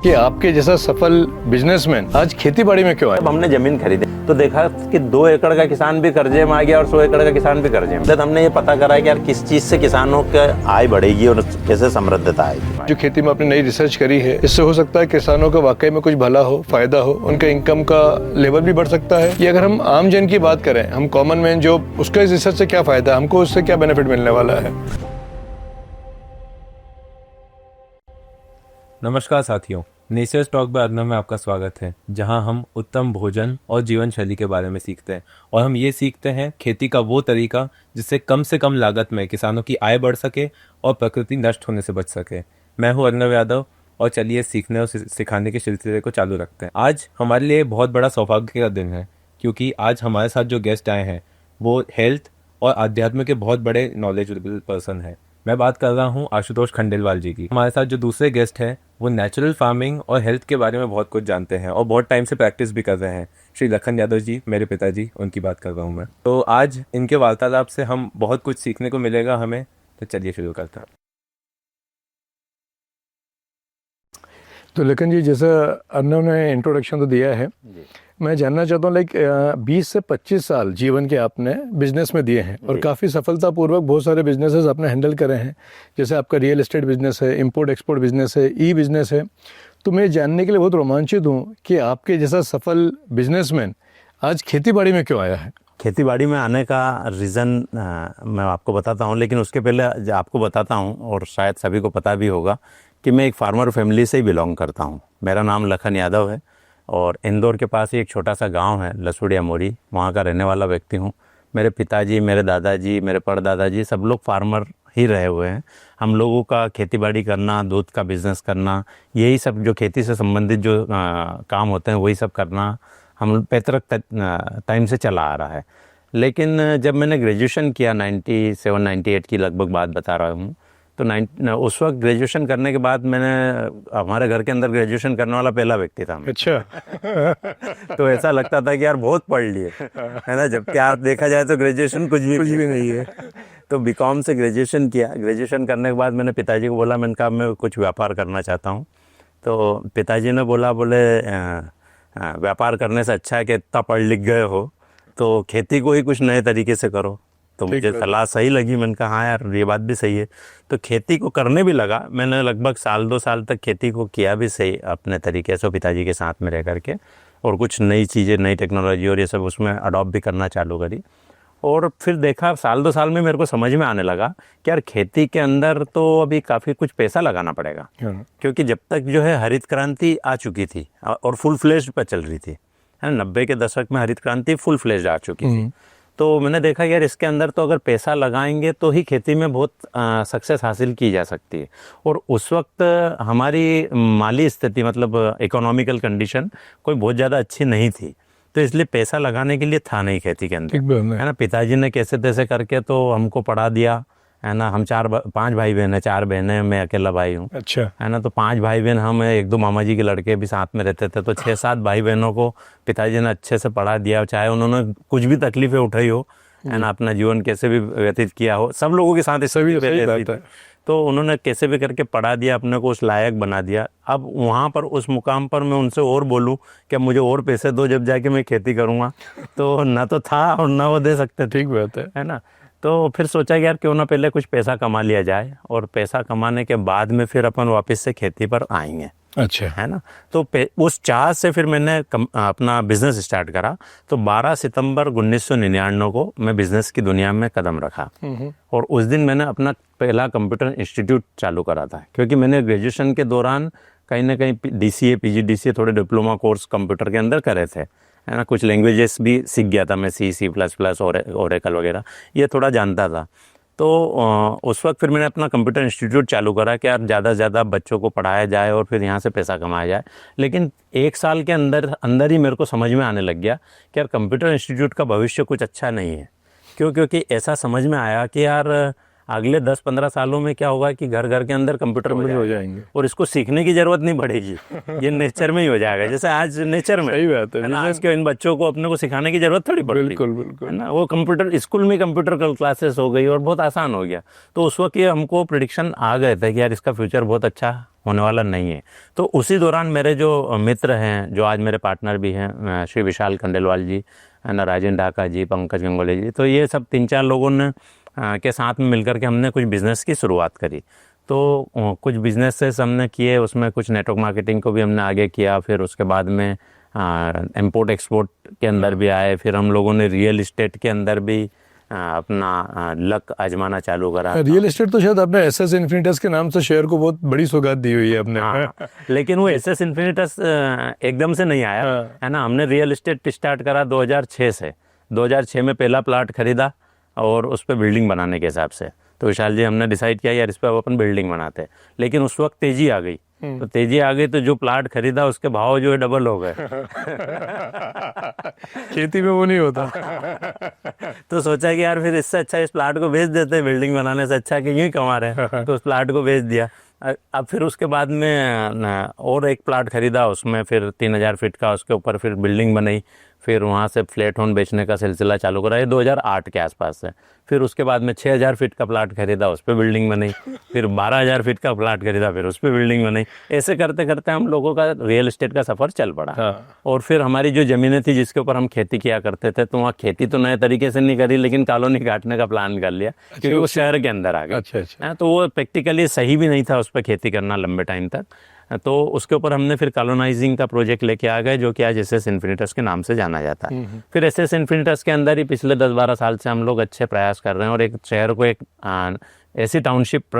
कि आपके जैसा सफल बिजनेसमैन आज खेती बाड़ी में क्यों आए? जब हमने जमीन खरीदी तो देखा कि 2 एकड़ का किसान भी कर्जे में आ गया और 100 एकड़ का किसान भी कर्जे में। तो हमने ये पता करा कि यार किस चीज से किसानों की आय बढ़ेगी और कैसे समृद्धता आएगी। जो खेती में आपने नई रिसर्च करी है, इससे हो सकता है किसानों का वाकई में कुछ भला हो, फायदा हो, उनका इनकम का लेवल भी बढ़ सकता है। ये अगर हम आम जन की बात करें, हम कॉमन मैन, जो उसका इस रिसर्च से क्या फायदा, हमको उससे क्या बेनिफिट मिलने वाला है? नमस्कार साथियों, नेचर टॉक बाय अर्नव में आपका स्वागत है, जहां हम उत्तम भोजन और जीवन शैली के बारे में सीखते हैं। और हम ये सीखते हैं खेती का वो तरीका जिससे कम से कम लागत में किसानों की आय बढ़ सके और प्रकृति नष्ट होने से बच सके। मैं हूं अर्नव यादव और चलिए सीखने और सिखाने के सिलसिले को चालू रखते हैं। आज हमारे लिए बहुत बड़ा सौभाग्य का दिन है, क्योंकि आज हमारे साथ जो गेस्ट आए हैं वो हेल्थ और अध्यात्म के बहुत बड़े नॉलेजेबल पर्सन है। मैं बात कर रहा हूँ आशुतोष खंडेलवाल जी की। हमारे साथ जो दूसरे गेस्ट हैं वो नेचुरल फार्मिंग और हेल्थ के बारे में बहुत कुछ जानते हैं और बहुत टाइम से प्रैक्टिस भी कर रहे हैं। श्री लखन यादव जी, मेरे पिताजी, उनकी बात कर रहा हूँ मैं। तो आज इनके वार्तालाप से हम बहुत कुछ सीखने को मिलेगा हमें। तो चलिए शुरू करते हैं। तो लखन जी, जैसा अर्नव ने इंट्रोडक्शन तो दिया है, मैं जानना चाहता हूँ 20 से 25 साल जीवन के आपने बिजनेस में दिए हैं और काफ़ी सफलतापूर्वक बहुत सारे बिजनेसेस आपने हैंडल करे हैं। जैसे आपका रियल एस्टेट बिजनेस है, इंपोर्ट एक्सपोर्ट बिजनेस है, ई बिजनेस है। तो मैं जानने के लिए बहुत रोमांचित हूँ कि आपके जैसा सफल बिजनेसमैन आज खेती बाड़ी में क्यों आया है? खेती बाड़ी में आने का रीज़न मैं आपको बताता हूँ, लेकिन उसके पहले आपको बताता हूँ और शायद सभी को पता भी होगा कि मैं एक फार्मर फैमिली से ही बिलोंग करता हूँ। मेरा नाम लखन यादव है और इंदौर के पास ही एक छोटा सा गांव है लसुड़िया मोरी, वहाँ का रहने वाला व्यक्ति हूँ। मेरे पिताजी, मेरे दादाजी, मेरे परदादाजी सब लोग फार्मर ही रहे हुए हैं। हम लोगों का खेतीबाड़ी करना, दूध का बिज़नेस करना, यही सब जो खेती से संबंधित जो काम होते हैं वही सब करना हम पैतृक टाइम से चला आ रहा है। लेकिन जब मैंने ग्रेजुएशन किया 97-98 की लगभग बात बता रहा हूँ, तो उस वक्त ग्रेजुएशन करने के बाद मैंने हमारे घर के अंदर ग्रेजुएशन करने वाला पहला व्यक्ति था मैं। अच्छा। तो ऐसा लगता था कि यार बहुत पढ़ लिए, है ना। जब क्या देखा जाए तो ग्रेजुएशन कुछ भी नहीं है। तो बीकॉम से ग्रेजुएशन किया। ग्रेजुएशन करने के बाद मैंने पिताजी को बोला, मैंने कहा मैं कुछ व्यापार करना चाहता हूँ। तो पिताजी ने बोले व्यापार करने से अच्छा है कि इतना पढ़ लिख गए हो तो खेती को ही कुछ नए तरीके से करो। तो मुझे सलाह सही लगी। मैंने कहा हाँ यार, ये बात भी सही है। तो खेती को करने भी लगा। मैंने लगभग 1-2 साल तक खेती को किया भी सही अपने तरीके से पिताजी के साथ में रह करके, और कुछ नई चीज़ें, नई टेक्नोलॉजी और ये सब उसमें अडॉप्ट भी करना चालू करी। और फिर देखा 1-2 साल में मेरे को समझ में आने लगा कि यार खेती के अंदर तो अभी काफ़ी कुछ पैसा लगाना पड़ेगा, क्योंकि जब तक जो है हरित क्रांति आ चुकी थी और फुल फ्लेज्ड पर चल रही थी, है ना। 90 के दशक में हरित क्रांति फुल फ्लेज्ड आ चुकी थी। तो मैंने देखा यार इसके अंदर तो अगर पैसा लगाएंगे तो ही खेती में बहुत सक्सेस हासिल की जा सकती है। और उस वक्त हमारी माली स्थिति, मतलब इकोनॉमिकल कंडीशन कोई बहुत ज़्यादा अच्छी नहीं थी, तो इसलिए पैसा लगाने के लिए था नहीं खेती के अंदर, है ना। पिताजी ने कैसे तैसे करके तो हमको पढ़ा दिया, है ना। हम 5 भाई बहन है, 4 बहनें, मैं अकेला भाई हूँ। अच्छा। है ना। तो 5 भाई बहन हम, 1-2 मामा जी के लड़के भी साथ में रहते थे। तो 6-7 भाई बहनों को पिताजी ने अच्छे से पढ़ा दिया, चाहे उन्होंने कुछ भी तकलीफें उठाई हो, है ना, अपना जीवन कैसे भी व्यतीत किया हो, सब लोगों के साथ सभी। तो उन्होंने कैसे भी करके पढ़ा दिया, अपने को उस लायक बना दिया। अब वहाँ पर उस मुकाम पर मैं उनसे और बोलूँ कि मुझे और पैसे दो जब जाके मैं खेती करूँगा, तो ना तो था और ना वो दे सकते। ठीक बात है ना। तो फिर सोचा कि यार क्यों ना पहले कुछ पैसा कमा लिया जाए, और पैसा कमाने के बाद में फिर अपन वापस से खेती पर आएंगे। अच्छा, है ना। तो उस चाह से फिर मैंने अपना बिजनेस स्टार्ट करा। तो 12 सितंबर 1999 को मैं बिजनेस की दुनिया में कदम रखा, और उस दिन मैंने अपना पहला कंप्यूटर इंस्टीट्यूट चालू करा था, क्योंकि मैंने ग्रेजुएशन के दौरान कहीं ना कहीं DCA PGDCA थोड़े डिप्लोमा कोर्स कंप्यूटर के अंदर करे थे, है ना। कुछ लैंग्वेजेस भी सीख गया था मैं, C++ ओरेकल वगैरह ये थोड़ा जानता था। तो उस वक्त फिर मैंने अपना कंप्यूटर इंस्टीट्यूट चालू करा कि यार ज़्यादा से ज़्यादा बच्चों को पढ़ाया जाए और फिर यहाँ से पैसा कमाया जाए। लेकिन 1 साल के अंदर ही मेरे को समझ में आने लग गया कि यार कंप्यूटर इंस्टीट्यूट का भविष्य कुछ अच्छा नहीं है। क्योंकि ऐसा समझ में आया कि यार अगले 10-15 सालों में क्या होगा कि घर घर के अंदर कंप्यूटर हो जाएंगे और इसको सीखने की जरूरत नहीं पड़ेगी। ये नेचर में ही हो जाएगा, जैसे आज नेचर में। सही बात है। आज के इन बच्चों को अपने को सिखाने की जरूरत थोड़ी पड़ती, बिल्कुल है ना। वो कंप्यूटर स्कूल में कंप्यूटर क्लासेस हो गई और बहुत आसान हो गया। तो उस वक्त ये हमको प्रेडिक्शन आ गए थे कि यार इसका फ्यूचर बहुत अच्छा होने वाला नहीं है। तो उसी दौरान मेरे जो मित्र हैं, जो आज मेरे पार्टनर भी हैं, श्री विशाल खंडेलवाल जी, है ना, राजेंद्र ढाका जी, पंकज गंगोले जी, तो ये सब 3-4 लोगों ने के साथ में मिलकर के हमने कुछ बिज़नेस की शुरुआत करी। तो कुछ बिजनेसेस हमने किए, उसमें कुछ नेटवर्क मार्केटिंग को भी हमने आगे किया, फिर उसके बाद में इंपोर्ट एक्सपोर्ट के अंदर भी आए, फिर हम लोगों ने रियल इस्टेट के अंदर भी अपना लक आजमाना चालू करा। रियल एस्टेट तो शायद आपने एसएस इन्फिनिटस के नाम से शेयर को बहुत बड़ी सौगात दी हुई है आपने। हाँ, लेकिन वो एसएस इन्फिनिटस एकदम से नहीं आया, है ना। हमने रियल इस्टेट स्टार्ट करा 2006 से। 2006 में पहला प्लाट खरीदा और उस पर बिल्डिंग बनाने के हिसाब से। तो विशाल जी हमने डिसाइड किया यार इस पर अब अपन बिल्डिंग बनाते हैं, लेकिन उस वक्त तेजी आ गई। तो तेजी आ गई तो जो प्लाट खरीदा उसके भाव जो है डबल हो गए। खेती में वो नहीं होता। तो सोचा कि यार फिर इससे अच्छा इस प्लाट को बेच देते हैं, बिल्डिंग बनाने से अच्छा कि यूं ही कमा रहे हैं। तो उस प्लाट को बेच दिया। अब फिर उसके बाद में और एक प्लाट खरीदा, उसमें फिर 3000 फीट का, उसके ऊपर फिर बिल्डिंग बनाई। फिर वहाँ से फ्लैट होम बेचने का सिलसिला चालू करा, ये 2008 के आसपास से। फिर उसके बाद में 6000 फीट का प्लाट खरीदा, उस पर बिल्डिंग बनाई। फिर 12000 फीट का प्लाट खरीदा, फिर उस पर बिल्डिंग बनाई। ऐसे करते करते हम लोगों का रियल एस्टेट का सफ़र चल पड़ा। और फिर हमारी जो ज़मीनें थी जिसके ऊपर हम खेती किया करते थे, तो वहाँ खेती तो नए तरीके से नहीं करी, लेकिन कॉलोनी काटने का प्लान कर लिया, क्योंकि वो शहर के अंदर आ गए। अच्छा। तो वो प्रैक्टिकली सही भी नहीं था उस पर खेती करना लंबे टाइम तक। तो उसके ऊपर हमने फिर कॉलोनाइजिंग का प्रोजेक्ट लेके आ गए, जो कि आज एसएस इन्फिनिटस के नाम से जाना जाता है। फिर एसएस इन्फिनिटस के अंदर ही पिछले 10-12 साल से हम लोग अच्छे प्रयास कर रहे हैं और एक शहर को एक ऐसी टाउनशिप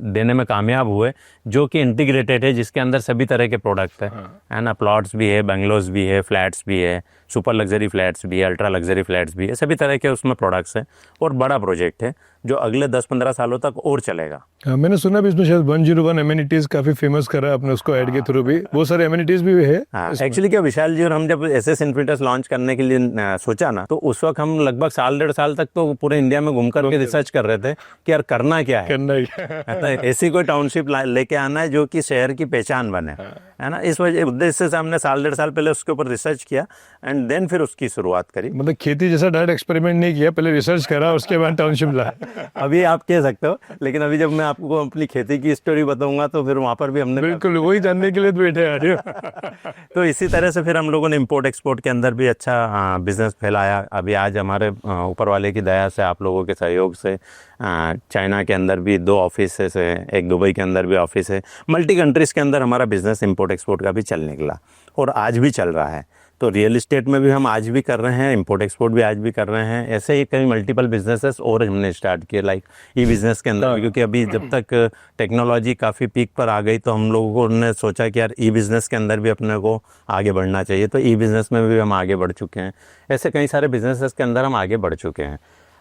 देने में कामयाब हुए जो कि इंटीग्रेटेड है, जिसके अंदर सभी तरह के प्रोडक्ट है ना। प्लॉट्स भी है, बंगलोज भी है, फ्लैट्स भी है, सुपर लग्जरी फ्लैट्स भी है, अल्ट्रा लग्जरी फ्लैट्स भी है, सभी तरह के उसमें प्रोडक्ट्स हैं। और बड़ा प्रोजेक्ट है जो अगले 10-15 सालों तक और चलेगा। हाँ, मैंने सुना भी इसमें शायद 101 एमिनिटीज काफी फेमस करा आपने उसको ऐड के थ्रू भी, बहुत सारे एमिनिटीज भी है। एक्चुअली क्या विशाल जी और हम जब एसएस इन्फिनिटस लॉन्च करने के लिए सोचा ना, तो उस वक्त हम लगभग 1.5 साल तक तो पूरे इंडिया में घूम करके रिसर्च कर रहे थे कि यार करना क्या है। ऐसी कोई टाउनशिप लेके आना है जो कि शहर की पहचान बने, है ना। इस वजह उद्देश्य से हमने 1.5 साल पहले उसके ऊपर रिसर्च किया एंड देन फिर उसकी शुरुआत करी। मतलब खेती जैसा डायरेक्ट एक्सपेरिमेंट नहीं किया, पहले रिसर्च करा उसके बाद टाउनशिप लाया। अभी आप कह सकते हो, लेकिन अभी जब मैं आपको अपनी खेती की स्टोरी बताऊंगा तो फिर वहाँ पर भी हमने बिल्कुल वही जानने के लिए तो बैठे आ रहे हो। तो इसी तरह से फिर हम लोगों ने इंपोर्ट एक्सपोर्ट के अंदर भी अच्छा बिजनेस फैलाया। अभी आज हमारे ऊपर वाले की दया से, आप लोगों के सहयोग से, चाइना के अंदर भी 2 ऑफिस है, एक दुबई के अंदर भी ऑफिस है, मल्टी कंट्रीज़ के अंदर हमारा बिजनेस इंपोर्ट एक्सपोर्ट का भी चल निकला और आज भी चल रहा है। तो रियल इस्टेट में भी हम आज भी कर रहे हैं, इंपोर्ट एक्सपोर्ट भी आज भी कर रहे हैं। ऐसे ही कई मल्टीपल बिजनेसेस और हमने स्टार्ट किए, लाइक ई बिज़नेस के अंदर, क्योंकि अभी जब तक टेक्नोलॉजी काफ़ी पीक पर आ गई तो हम लोगों ने सोचा कि यार ई बिज़नेस के अंदर भी अपने को आगे बढ़ना चाहिए। तो ई बिज़नेस में भी हम आगे बढ़ चुके हैं। ऐसे कई सारे बिजनेसेस के अंदर हम आगे बढ़ चुके हैं।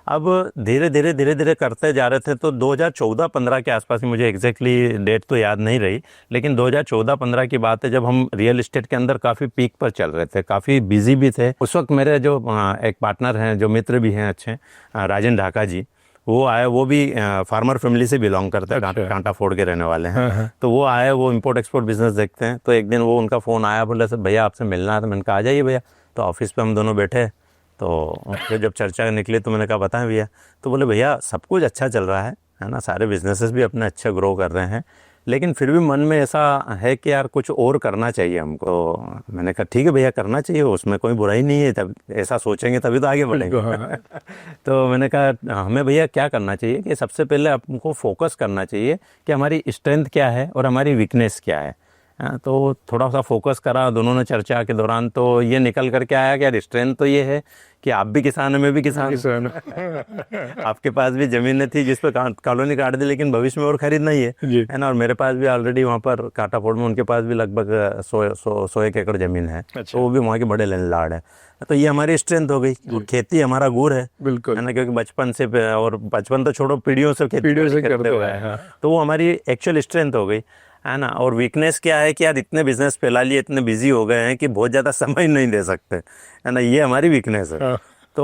अब धीरे धीरे करते जा रहे थे। तो 2014-15 के आसपास ही, मुझे एग्जैक्टली डेट तो याद नहीं रही, लेकिन 2014-15 की बात है जब हम रियल इस्टेट के अंदर काफ़ी पीक पर चल रहे थे, काफ़ी बिजी भी थे। उस वक्त मेरे जो एक पार्टनर हैं, जो मित्र भी हैं अच्छे, राजेंद्र ढाका जी, वो आए। वो भी फार्मर फैमिली से बिलोंग करते हैं, कांटा फोड़ के रहने वाले हैं। तो वो आए, वो इंपोर्ट एक्सपोर्ट बिजनेस देखते हैं। तो एक दिन वो उनका फ़ोन आया, बोले सर भैया आपसे मिलना है। तो मैंने कहा आ जाइए भैया। तो ऑफिस पे हम दोनों बैठे, तो जब चर्चा निकली तो मैंने कहा बताएं भैया। तो बोले भैया सब कुछ अच्छा चल रहा है ना, सारे बिजनेसेस भी अपने अच्छे ग्रो कर रहे हैं, लेकिन फिर भी मन में ऐसा है कि यार कुछ और करना चाहिए हमको। मैंने कहा ठीक है भैया करना चाहिए, उसमें कोई बुराई नहीं है, तब ऐसा सोचेंगे तभी तो आगे बढ़ेंगे। तो मैंने कहा हमें भैया क्या करना चाहिए कि सबसे पहले आपको फोकस करना चाहिए कि हमारी स्ट्रेंथ क्या है और हमारी वीकनेस क्या है। तो थोड़ा सा फोकस करा दोनों ने चर्चा के दौरान, तो ये निकल करके आया कि यार स्ट्रेंथ तो ये है कि आप भी किसान हैं, मैं भी किसान आपके पास भी ज़मीनें थी जिस पर कॉलोनी काट दी, लेकिन भविष्य में और खरीदना ही है ना। और मेरे पास भी ऑलरेडी वहाँ पर काटाफोड़ में उनके पास भी लगभग 100-1 एकड़ ज़मीन है। तो वो भी वहाँ के बड़े लैंडलॉर्ड है। तो ये हमारी स्ट्रेंथ हो गई। खेती हमारा गुर है, बिल्कुल, है ना, क्योंकि बचपन से, और बचपन तो छोड़ो, पीढ़ियों से खेती करते हुए हैं। तो वो हमारी एक्चुअल स्ट्रेंथ हो गई, है ना। और वीकनेस क्या है कि यार इतने बिजनेस फैला लिए, इतने बिजी हो गए हैं कि बहुत ज़्यादा समय नहीं दे सकते, है ना। ये हमारी वीकनेस है। तो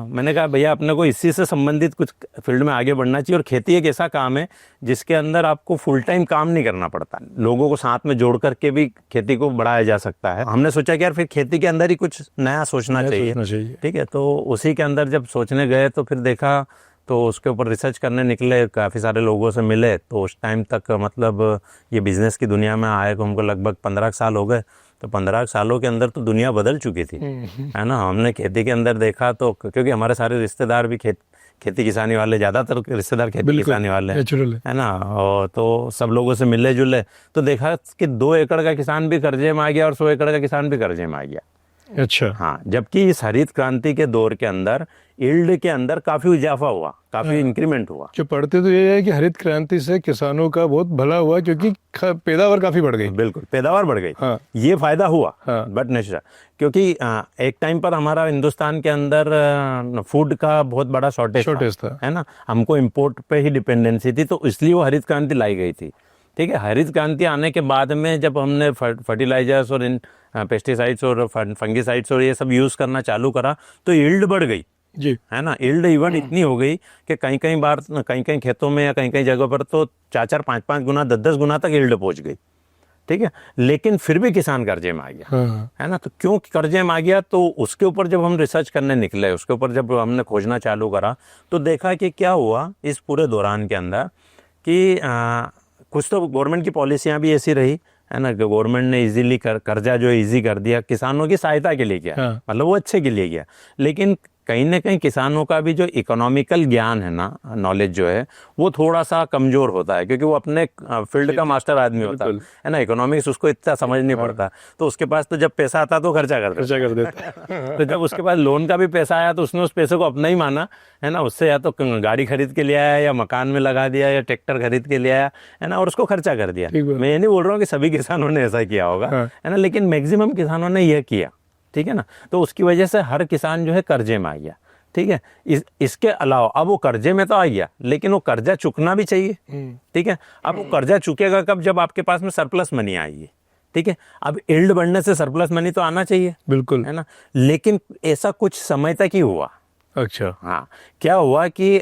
मैंने कहा भैया अपने को इसी से संबंधित कुछ फील्ड में आगे बढ़ना चाहिए। और खेती एक ऐसा काम है जिसके अंदर आपको फुल टाइम काम नहीं करना पड़ता, लोगों को साथ में जोड़ करके भी खेती को बढ़ाया जा सकता है। हमने सोचा कि यार फिर खेती के अंदर ही कुछ नया सोचना चाहिए। ठीक है, तो उसी के अंदर जब सोचने गए तो फिर देखा तो उसके ऊपर रिसर्च करने निकले, काफ़ी सारे लोगों से मिले। तो उस टाइम तक मतलब ये बिज़नेस की दुनिया में आए को हमको लगभग 15 साल हो गए। तो 15 सालों के अंदर तो दुनिया बदल चुकी थी, है ना। हमने खेती के अंदर देखा तो, क्योंकि हमारे सारे रिश्तेदार भी खेती किसानी वाले, ज़्यादातर रिश्तेदार खेती किसानी वाले नेचुरल है ना। और तो सब लोगों से मिले जुले तो देखा कि 2 एकड़ का किसान भी कर्जे में आ गया और 100 एकड़ का किसान भी कर्जे में आ गया। अच्छा। हाँ, जबकि इस हरित क्रांति के दौर के अंदर यील्ड के अंदर काफी इजाफा हुआ, काफी इंक्रीमेंट हुआ। जो पढ़ते तो ये है कि हरित क्रांति से किसानों का बहुत भला हुआ, क्योंकि पैदावार काफी बढ़ गई। बिल्कुल, पैदावार बढ़ गई। हाँ। ये फायदा हुआ। हाँ। बट नेचुरल, क्योंकि एक टाइम पर हमारा हिंदुस्तान के अंदर फूड का बहुत बड़ा शॉर्टेज था, है ना। हमको इम्पोर्ट पे ही डिपेंडेंसी थी, तो इसलिए वो हरित क्रांति लाई गई थी। ठीक है, हरित क्रांति आने के बाद में जब हमने फर्टिलाइजर्स और इन पेस्टिसाइड्स और फंगिसाइड्स और ये सब यूज़ करना चालू करा तो यील्ड बढ़ गई जी, है ना। यील्ड इवन इतनी हो गई कि कहीं कहीं खेतों में या कहीं जगह पर तो 4 5 गुना 10 गुना तक यील्ड पहुंच गई। ठीक है, लेकिन फिर भी किसान कर्जे में आ गया। हाँ। है ना। तो क्यों कर्जे में आ गया, तो उसके ऊपर जब हम रिसर्च करने निकले, उसके ऊपर जब हमने खोजना चालू करा तो देखा कि क्या हुआ इस पूरे दौरान के अंदर कि कुछ तो गवर्नमेंट की पॉलिसियां भी ऐसी रही, है ना। गवर्नमेंट ने इजीली कर्जा जो इजी कर दिया, किसानों की सहायता के लिए किया। हाँ। मतलब वो अच्छे के लिए किया, लेकिन कहीं ना कहीं किसानों का भी जो इकोनॉमिकल ज्ञान है ना, नॉलेज जो है वो थोड़ा सा कमजोर होता है, क्योंकि वो अपने फील्ड का मास्टर आदमी होता है ना। इकोनॉमिक्स उसको इतना समझ नहीं पड़ता, तो उसके पास तो जब पैसा आता तो खर्चा कर देता। तो जब उसके पास लोन का भी पैसा आया तो उसने उस पैसे को अपना ही माना, है ना। उससे या तो गाड़ी खरीद के ले आया, या मकान में लगा दिया, या ट्रैक्टर खरीद के ले आया, है ना, और उसको खर्चा कर दिया। मैं ये नहीं बोल रहा हूँ कि सभी किसानों ने ऐसा किया होगा, है ना, लेकिन मैक्सिमम किसानों ने यह किया। ठीक है ना। तो उसकी वजह से हर किसान जो है कर्जे में आ गया। ठीक है, इसके अलावा अब वो कर्जे में तो आ गया, लेकिन वो कर्जा चुकना भी चाहिए। ठीक है, अब वो कर्जा चुकेगा कब, जब आपके पास में सरप्लस मनी आएगी। ठीक है, अब यील्ड बढ़ने से सरप्लस मनी तो आना चाहिए, बिल्कुल, है ना। लेकिन ऐसा कुछ समय तक ही हुआ। अच्छा। हाँ, क्या हुआ कि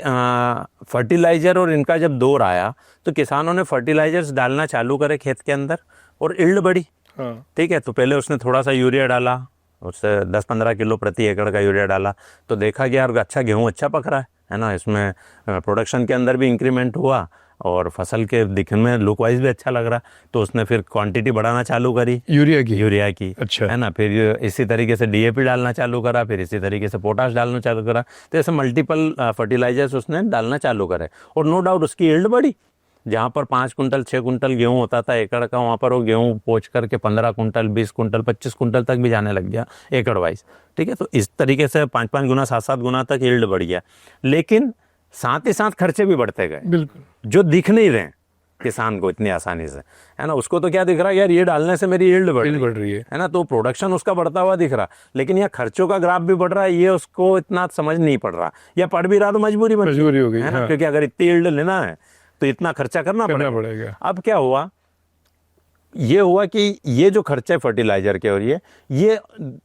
फर्टिलाइजर और इनका जब दौर आया तो किसानों ने फर्टिलाइजर्स डालना चालू करे खेत के अंदर और यील्ड बढ़ी। हाँ। ठीक है, तो पहले उसने थोड़ा सा यूरिया डाला, उससे 10-15 किलो प्रति एकड़ का यूरिया डाला, तो देखा कि यार अच्छा गेहूं अच्छा पक रहा है ना। इसमें प्रोडक्शन के अंदर भी इंक्रीमेंट हुआ और फसल के दिखने में लुक वाइज भी अच्छा लग रहा। तो उसने फिर क्वांटिटी बढ़ाना चालू करी यूरिया की, अच्छा, है ना। फिर इसी तरीके से डीएपी डालना चालू करा, फिर इसी तरीके से पोटाश डालना चालू करा। तो ऐसे मल्टीपल फर्टिलाइजर्स उसने डालना चालू करे और नो डाउट उसकी यील्ड बढ़ी। जहाँ पर 5 कुंटल 6 कुंटल गेहूं होता था एकड़ का, वहाँ पर वो गेहूं पहुँच करके 15 कुंटल 20 कुंटल 25 कुंटल तक भी जाने लग गया एकड़ वाइज। ठीक है, तो इस तरीके से 5-5 गुना 7-7 गुना तक यील्ड बढ़ गया, लेकिन साथ ही साथ खर्चे भी बढ़ते गए, बिल्कुल, जो दिख नहीं रहे किसान को इतनी आसानी से, है ना। उसको तो क्या दिख रहा है, यार ये डालने से मेरी यील्ड बढ़ रही है ना, तो प्रोडक्शन उसका बढ़ता हुआ दिख रहा, लेकिन यहाँ खर्चों का ग्राफ भी बढ़ रहा है, ये उसको इतना समझ नहीं पड़ रहा, या पढ़ भी रहा तो मजबूरी हो गई, है ना। क्योंकि अगर इतनी यील्ड लेना है तो इतना खर्चा करना पड़ेगा। अब क्या हुआ, ये हुआ कि ये जो खर्चे फर्टिलाइजर के और ये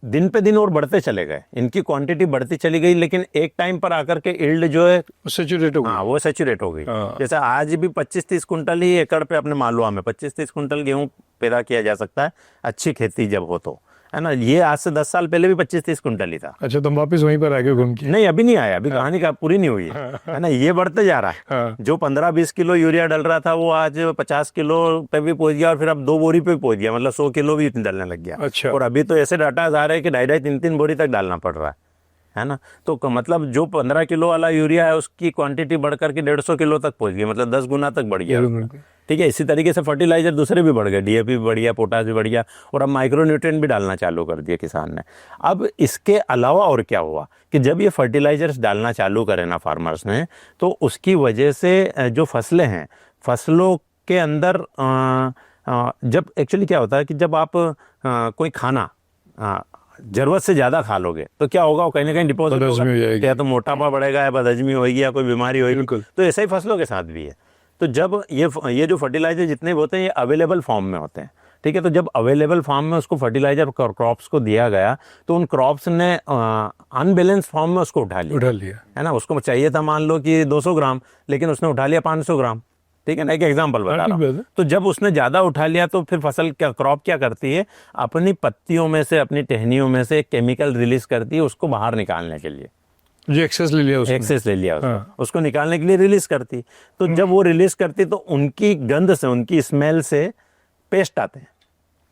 दिन पे दिन और बढ़ते चले गए, इनकी क्वांटिटी बढ़ती चली गई, लेकिन एक टाइम पर आकर के यील्ड जो है सैचुरेट हो गई। हाँ, वो सैचुरेट हो गई। जैसे आज भी 25-30 कुंटल ही एकड़ पे अपने मालवा में 25-30 कुंटल गेहूं पैदा किया जा सकता है, अच्छी खेती जब हो तो, है ना। ये आज से 10 साल पहले भी 25-30 कुंटल ही था। अच्छा, तुम वापस वहीं पर आ गए घूम के? नहीं, अभी नहीं आया, अभी कहानी का पूरी नहीं हुई है ना। ये बढ़ते जा रहा है। जो 15-20 किलो यूरिया डल रहा था वो आज 50 किलो पे भी पहुंच गया, और फिर अब 2 बोरी पे पहुंच गया, मतलब 100 किलो भी डलने लग गया। अच्छा। और अभी तो ऐसे डाटा आ रहे हैं कि 2.5 3 बोरी तक डालना पड़ रहा है ना। तो मतलब जो 15 किलो वाला यूरिया है उसकी क्वांटिटी बढ़कर के 150 किलो तक पहुंच गई, मतलब 10 गुना तक बढ़ गया। ठीक है, इसी तरीके से फर्टिलाइजर दूसरे भी बढ़ गए, डीएपी भी बढ़ गया, पोटाश भी बढ़ गया, और अब माइक्रो न्यूट्रिएंट भी डालना चालू कर दिया किसान ने। अब इसके अलावा और क्या हुआ कि जब ये फर्टिलाइजर्स डालना चालू करे ना फार्मर्स ने, तो उसकी वजह से जो फसलें हैं, फसलों के अंदर जब एक्चुअली क्या होता है कि जब आप कोई खाना जरूरत से ज्यादा खा लोगे तो क्या होगा, वो कहीं ना कहीं डिपोजिट होगा, या तो मोटापा बढ़ेगा, या बदहजमी होगी, या कोई बीमारी होगी। तो ऐसा ही फसलों के साथ भी है। तो जब ये जो फर्टिलाइजर जितने भी होते हैं ये अवेलेबल फॉर्म में होते हैं। ठीक है, तो जब अवेलेबल फॉर्म में उसको फर्टिलाइजर क्रॉप्स को दिया गया तो उन क्रॉप्स ने अनबैलेंस फॉर्म में उसको उठा लिया, है ना। उसको चाहिए था मान लो कि 200 ग्राम, लेकिन उसने उठा लिया 500 ग्राम। ठीक है ना, एक एग्जांपल बता रहा हूं। तो जब उसने ज्यादा उठा लिया तो फिर फसल क्रॉप क्या करती है, अपनी पत्तियों में से, अपनी टहनियों में से एक केमिकल रिलीज करती है उसको बाहर निकालने के लिए। जो एक्सेस ले लिया उसने। एक्सेस ले लिया उसको, हाँ। उसको निकालने के लिए रिलीज करती। तो जब वो रिलीज करती तो उनकी गंध से, उनकी स्मेल से पेस्ट आते हैं,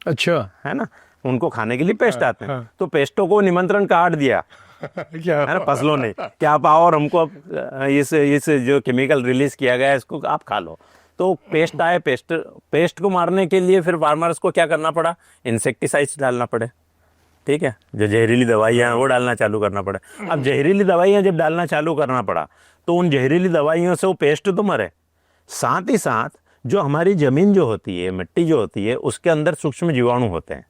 अच्छा। है ना, उनको खाने के लिए पेस्ट आते हैं। हाँ। तो पेस्टों को निमंत्रण कार्ड दिया, क्या है ना, फसलों ने, कि आप आओ और हमको अब इस जो केमिकल रिलीज किया गया है इसको आप खा लो। तो पेस्ट आए, पेस्ट को मारने के लिए फिर फार्मर्स को क्या करना पड़ा, इंसेक्टिसाइड्स डालना पड़े, ठीक है, जो जहरीली दवाइयाँ हैं वो डालना चालू करना पड़े। अब जहरीली दवाइयाँ जब डालना चालू करना पड़ा तो उन जहरीली दवाइयों से वो पेस्ट तो मरे, साथ ही साथ जो हमारी जमीन जो होती है, मिट्टी जो होती है, उसके अंदर सूक्ष्म जीवाणु होते हैं।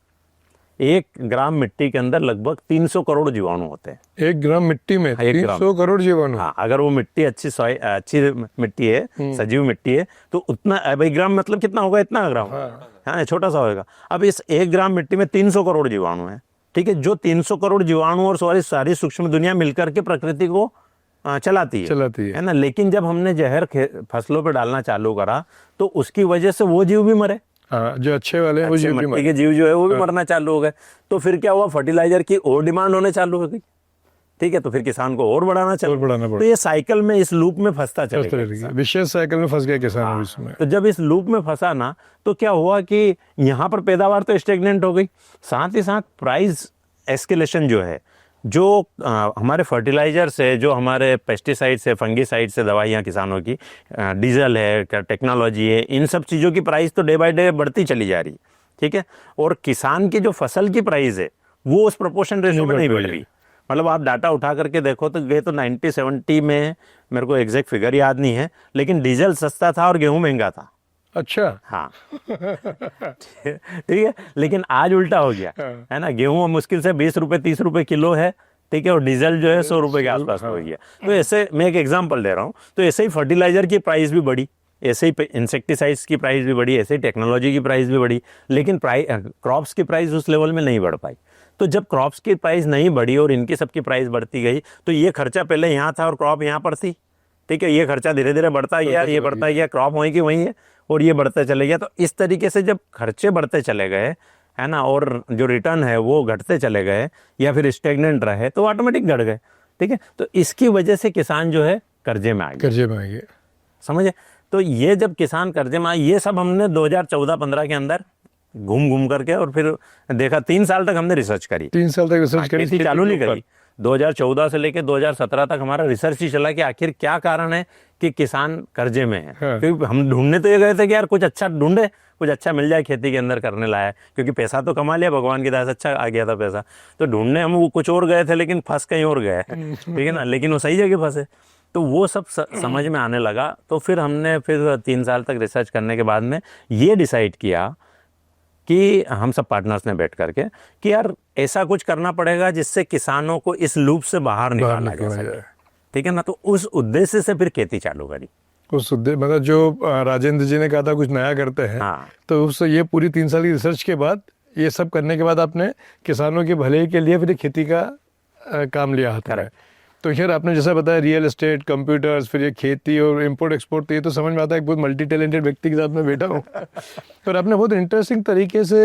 1 ग्राम मिट्टी के अंदर लगभग 300 करोड़ जीवाणु होते हैं। 1 ग्राम मिट्टी में 1 ग्राम। 300 करोड़ जीवाणु। हाँ, अगर वो मिट्टी अच्छी मिट्टी है, सजीव मिट्टी है, तो उतना, अब 1 ग्राम मतलब कितना होगा, इतना ग्राम, हाँ, छोटा सा होगा। अब इस 1 ग्राम मिट्टी में 300 करोड़ जीवाणु है, ठीक है, जो 300 करोड़ जीवाणु और सारी सूक्ष्म दुनिया मिलकर के प्रकृति को चलाती है ना। लेकिन जब हमने जहर फसलों पे डालना चालू करा तो उसकी वजह से वो जीव भी मरे, हाँ, जो अच्छे वाले हैं वो जीव भी मिट्टी के जीव जो है वो भी मरना चालू हो गए। तो फिर क्या हुआ, फर्टिलाइजर की और डिमांड होने चालू हो गई, ठीक है, तो फिर किसान को और बढ़ाना बढ़ाना तो ये साइकिल में, इस लूप में फंसता चलेगा, विशेष साइकिल में फंस गया किसान इसमें। तो जब इस लूप में फंसा ना, तो क्या हुआ कि यहाँ पर पैदावार तो स्टेगनेंट हो गई, साथ ही साथ प्राइस एस्केलेशन जो है, जो हमारे फर्टिलाइजर से, जो हमारे पेस्टिसाइड से, फंगीसाइड से दवाइयाँ किसानों की, डीजल है, टेक्नोलॉजी है, इन सब चीज़ों की प्राइस तो डे बाय डे बढ़ती चली जा रही, ठीक है, और किसान की जो फसल की प्राइस है वो उस प्रोपोर्शन रेशो में नहीं बढ़ रही। मतलब आप डाटा उठा करके देखो तो गए तो 90-70 में, मेरे को एग्जैक्ट फिगर याद नहीं है, लेकिन डीजल सस्ता था और गेहूं महंगा था। अच्छा, हाँ ठीक है, लेकिन आज उल्टा हो गया, है ना, गेहूं मुश्किल से 20 रुपए 30 रुपए किलो है, ठीक है, और डीजल जो है 100 रुपए के आसपास हो गया। तो ऐसे मैं एक एग्जांपल दे रहा हूँ, तो ऐसे ही फर्टिलाइजर की प्राइस भी बढ़ी, ऐसे ही इंसेक्टिसाइड्स की प्राइस भी बढ़ी, ऐसे ही टेक्नोलॉजी की प्राइस भी बढ़ी, लेकिन क्रॉप्स की प्राइस उस लेवल में नहीं बढ़ पाई। तो जब क्रॉप्स की प्राइस नहीं बढ़ी और इनकी सबकी प्राइस बढ़ती गई, तो ये खर्चा पहले यहाँ था और क्रॉप यहाँ पर थी, ठीक है, ये खर्चा धीरे धीरे बढ़ता गया, ये बढ़ता गया, क्रॉप वहीं की वहीं है और ये बढ़ते चले गया। तो इस तरीके से जब खर्चे बढ़ते चले गए, है ना, और जो रिटर्न है वो घटते चले गए या फिर स्टेगनेंट रहे, तो ऑटोमेटिक घट गए, ठीक है। तो इसकी वजह से किसान जो है कर्जे में आ गए, समझे। तो ये जब किसान कर्जे में आए, ये सब हमने 2014-15 के अंदर घूम घूम करके और फिर देखा। 3 साल तक हमने रिसर्च करी, 3 साल तक रिसर्च करी, खेती चालू नहीं करी। 2014 से लेकर 2017 तक हमारा रिसर्च ही चला कि आखिर क्या कारण है कि किसान कर्जे में है। हाँ। क्योंकि हम ढूंढने तो ये गए थे कि यार कुछ अच्छा ढूंढे, कुछ अच्छा मिल जाए खेती के अंदर करने लायक, क्योंकि पैसा तो कमा लिया, भगवान की दया से अच्छा आ गया था पैसा, तो ढूंढने हम वो कुछ और गए थे, लेकिन फंस कहीं और गए, ठीक है ना, लेकिन वो सही जगह फंसे। तो वो सब समझ में आने लगा। तो फिर हमने 3 साल तक रिसर्च करने के बाद में ये डिसाइड किया कि हम सब पार्टनर्स ने बैठ करके कि यार ऐसा कुछ करना पड़ेगा जिससे किसानों को इस लूप से बाहर निकाला जा सके, ठीक है ना। तो उस उद्देश्य से फिर खेती चालू करी। उस उद्देश्य मतलब जो राजेंद्र जी ने कहा था कुछ नया करते हैं, हाँ। तो उससे ये पूरी 3 साल की रिसर्च के बाद, ये सब करने के बाद आपने किसानों के भले के लिए फिर खेती का काम लिया हाथ में। तो खैर आपने जैसा बताया रियल एस्टेट, कंप्यूटर्स, फिर ये खेती और इंपोर्ट एक्सपोर्ट, तो ये तो समझ में आता है, एक बहुत मल्टी टैलेंटेड व्यक्ति के साथ में बैठा हूँ। पर आपने बहुत इंटरेस्टिंग तरीके से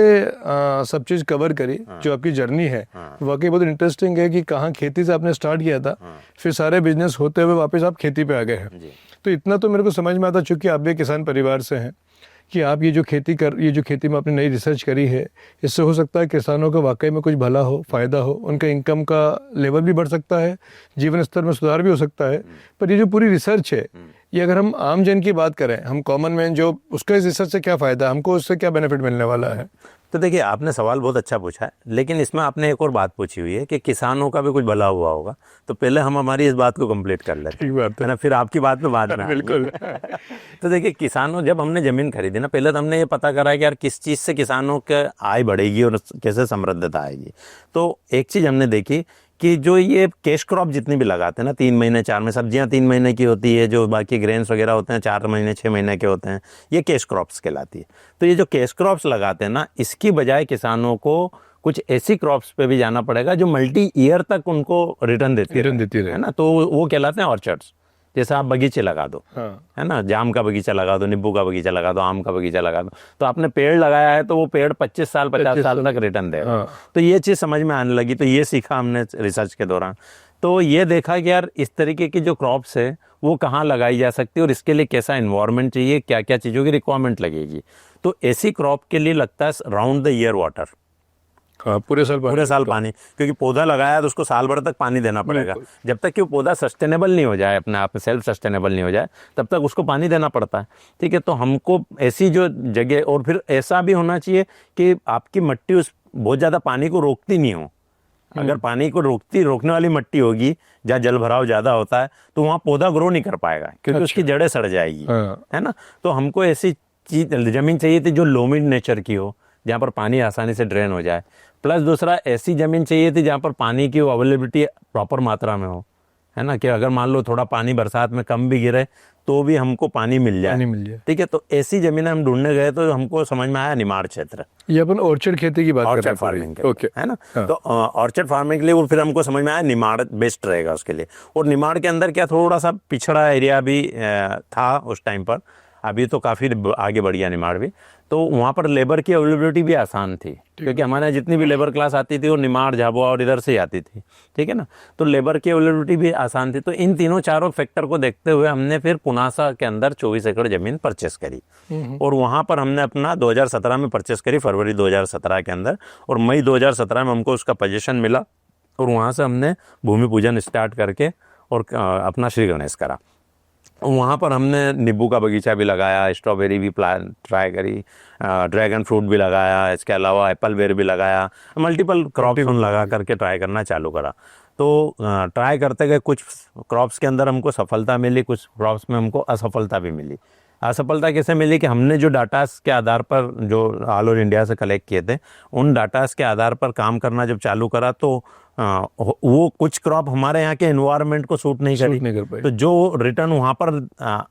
सब चीज़ कवर करी। जो आपकी जर्नी है वाकई बहुत इंटरेस्टिंग है कि कहाँ खेती से आपने स्टार्ट किया था, फिर सारे बिजनेस होते हुए वापस आप खेती पे आ गए हैं। तो इतना तो मेरे को समझ में आता, चूँकि आप भी किसान परिवार से हैं, कि आप ये जो खेती में आपने नई रिसर्च करी है, इससे हो सकता है किसानों का वाकई में कुछ भला हो, फ़ायदा हो, उनका इनकम का लेवल भी बढ़ सकता है, जीवन स्तर में सुधार भी हो सकता है। पर ये जो पूरी रिसर्च है, ये अगर हम आम जन की बात करें, हम कॉमन मैन, जो उसका इस रिसर्च से क्या फ़ायदा, हमको उससे क्या बेनिफिट मिलने वाला है? तो देखिए, आपने सवाल बहुत अच्छा पूछा है, लेकिन इसमें आपने एक और बात पूछी हुई है कि किसानों का भी कुछ भला हुआ होगा। तो पहले हम हमारी इस बात को कंप्लीट कर लेते ठीक बात है ना, फिर आपकी बात में बाद में बिल्कुल। तो देखिए, किसानों, जब हमने ज़मीन खरीदी ना, पहले तो हमने ये पता करा कि यार किस चीज़ से किसानों के आय बढ़ेगी और कैसे समृद्धता आएगी। तो एक चीज़ हमने देखी कि जो ये कैश क्रॉप जितनी भी लगाते हैं ना, 3 महीने 4 में, सब्जियां 3 महीने की होती है, जो बाकी ग्रेन्स वगैरह होते हैं 4 महीने 6 महीने के होते हैं, ये कैश क्रॉप्स कहलाती है। तो ये जो कैश क्रॉप्स लगाते हैं ना, इसकी बजाय किसानों को कुछ ऐसी क्रॉप्स पे भी जाना पड़ेगा जो मल्टी ईयर तक उनको रिटर्न देती है ना। तो वो कहलाते हैं ऑर्चर्ड्स। जैसे आप बगीचे लगा दो, है ना, जाम का बगीचा लगा दो, नींबू का बगीचा लगा दो, आम का बगीचा लगा दो, तो आपने पेड़ लगाया है तो वो पेड़ 25 साल 50 साल तक रिटर्न देगा। तो ये चीज़ समझ में आने लगी, तो ये सीखा हमने रिसर्च के दौरान। तो ये देखा कि यार इस तरीके की जो क्रॉप्स है वो कहाँ लगाई जा सकती है और इसके लिए कैसा एनवायरनमेंट चाहिए, क्या क्या चीज़ों की रिक्वायरमेंट लगेगी। तो ऐसी क्रॉप के लिए लगता है राउंड द ईयर वाटर, हाँ, पूरे साल पानी, क्योंकि पौधा लगाया तो उसको साल भर तक पानी देना पड़ेगा। जब तक कि वो पौधा सस्टेनेबल नहीं हो जाए, अपने आप में सेल्फ सस्टेनेबल नहीं हो जाए, तब तक उसको पानी देना पड़ता है। ठीक है, तो हमको ऐसी जो जगह, और फिर ऐसा भी होना चाहिए कि आपकी मिट्टी उस बहुत ज़्यादा पानी को रोकती नहीं हो। अगर पानी को रोकने वाली मिट्टी होगी जहाँ जल भराव ज़्यादा होता है तो वहाँ पौधा ग्रो नहीं कर पाएगा, क्योंकि उसकी जड़ें सड़ जाएगी, है ना। तो हमको ऐसी चीज ज़मीन चाहिए थी जो लोमिड नेचर की हो, जहाँ पर पानी आसानी से ड्रेन हो जाए। प्लस दूसरा, ऐसी ज़मीन चाहिए थी जहाँ पर पानी की अवेलेबिलिटी प्रॉपर मात्रा में हो, है ना, कि अगर मान लो थोड़ा पानी बरसात में कम भी गिरे तो भी हमको पानी मिल जाए। ठीक है, तो ऐसी ज़मीनें हम ढूंढने गए तो हमको समझ में आया निमाड़ क्षेत्र। ये अपन ऑर्चर्ड खेती की बात कर रहे हैं, ऑर्चर्ड फार्मिंग के, ओके, है ना। तो ऑर्चर्ड फार्मिंग के लिए वो फिर हमको समझ में आया निमाड़ बेस्ट रहेगा उसके लिए। और निमाड़ के अंदर क्या थोड़ा सा पिछड़ा एरिया भी था उस टाइम पर, अभी तो काफ़ी आगे बढ़ गया निमाड़ भी। तो वहाँ पर लेबर की अवेलेबिलिटी भी आसान थी, क्योंकि हमारे यहाँ जितनी भी लेबर क्लास आती थी वो निमाड़, झाबुआ और इधर से ही आती थी। ठीक है ना, तो लेबर की अवेलेबिलिटी भी आसान थी। तो इन तीनों चारों फैक्टर को देखते हुए हमने फिर पुनासा के अंदर 24 एकड़ ज़मीन परचेस करी, और वहाँ पर हमने अपना 2017 में परचेस करी, फरवरी 2017 के अंदर, और मई 2017 में हमको उसका पोजीशन मिला, और वहाँ से हमने भूमि पूजन स्टार्ट करके और अपना श्री गणेश करा। वहाँ पर हमने नींबू का बगीचा भी लगाया, स्ट्रॉबेरी भी ट्राई करी, ड्रैगन फ्रूट भी लगाया, इसके अलावा एप्पल बेर भी लगाया, मल्टीपल क्रॉप्स लगा करके ट्राई करना चालू करा। तो ट्राई करते गए, कुछ क्रॉप्स के अंदर हमको सफलता मिली, कुछ क्रॉप्स में हमको असफलता भी मिली। असफलता कैसे मिली कि हमने जो डाटास के आधार पर जो ऑल ओवर इंडिया से कलेक्ट किए थे, उन डाटास के आधार पर काम करना जब चालू करा तो वो कुछ क्रॉप हमारे यहाँ के एनवायरनमेंट को सूट नहीं कर पाई। तो जो रिटर्न वहाँ पर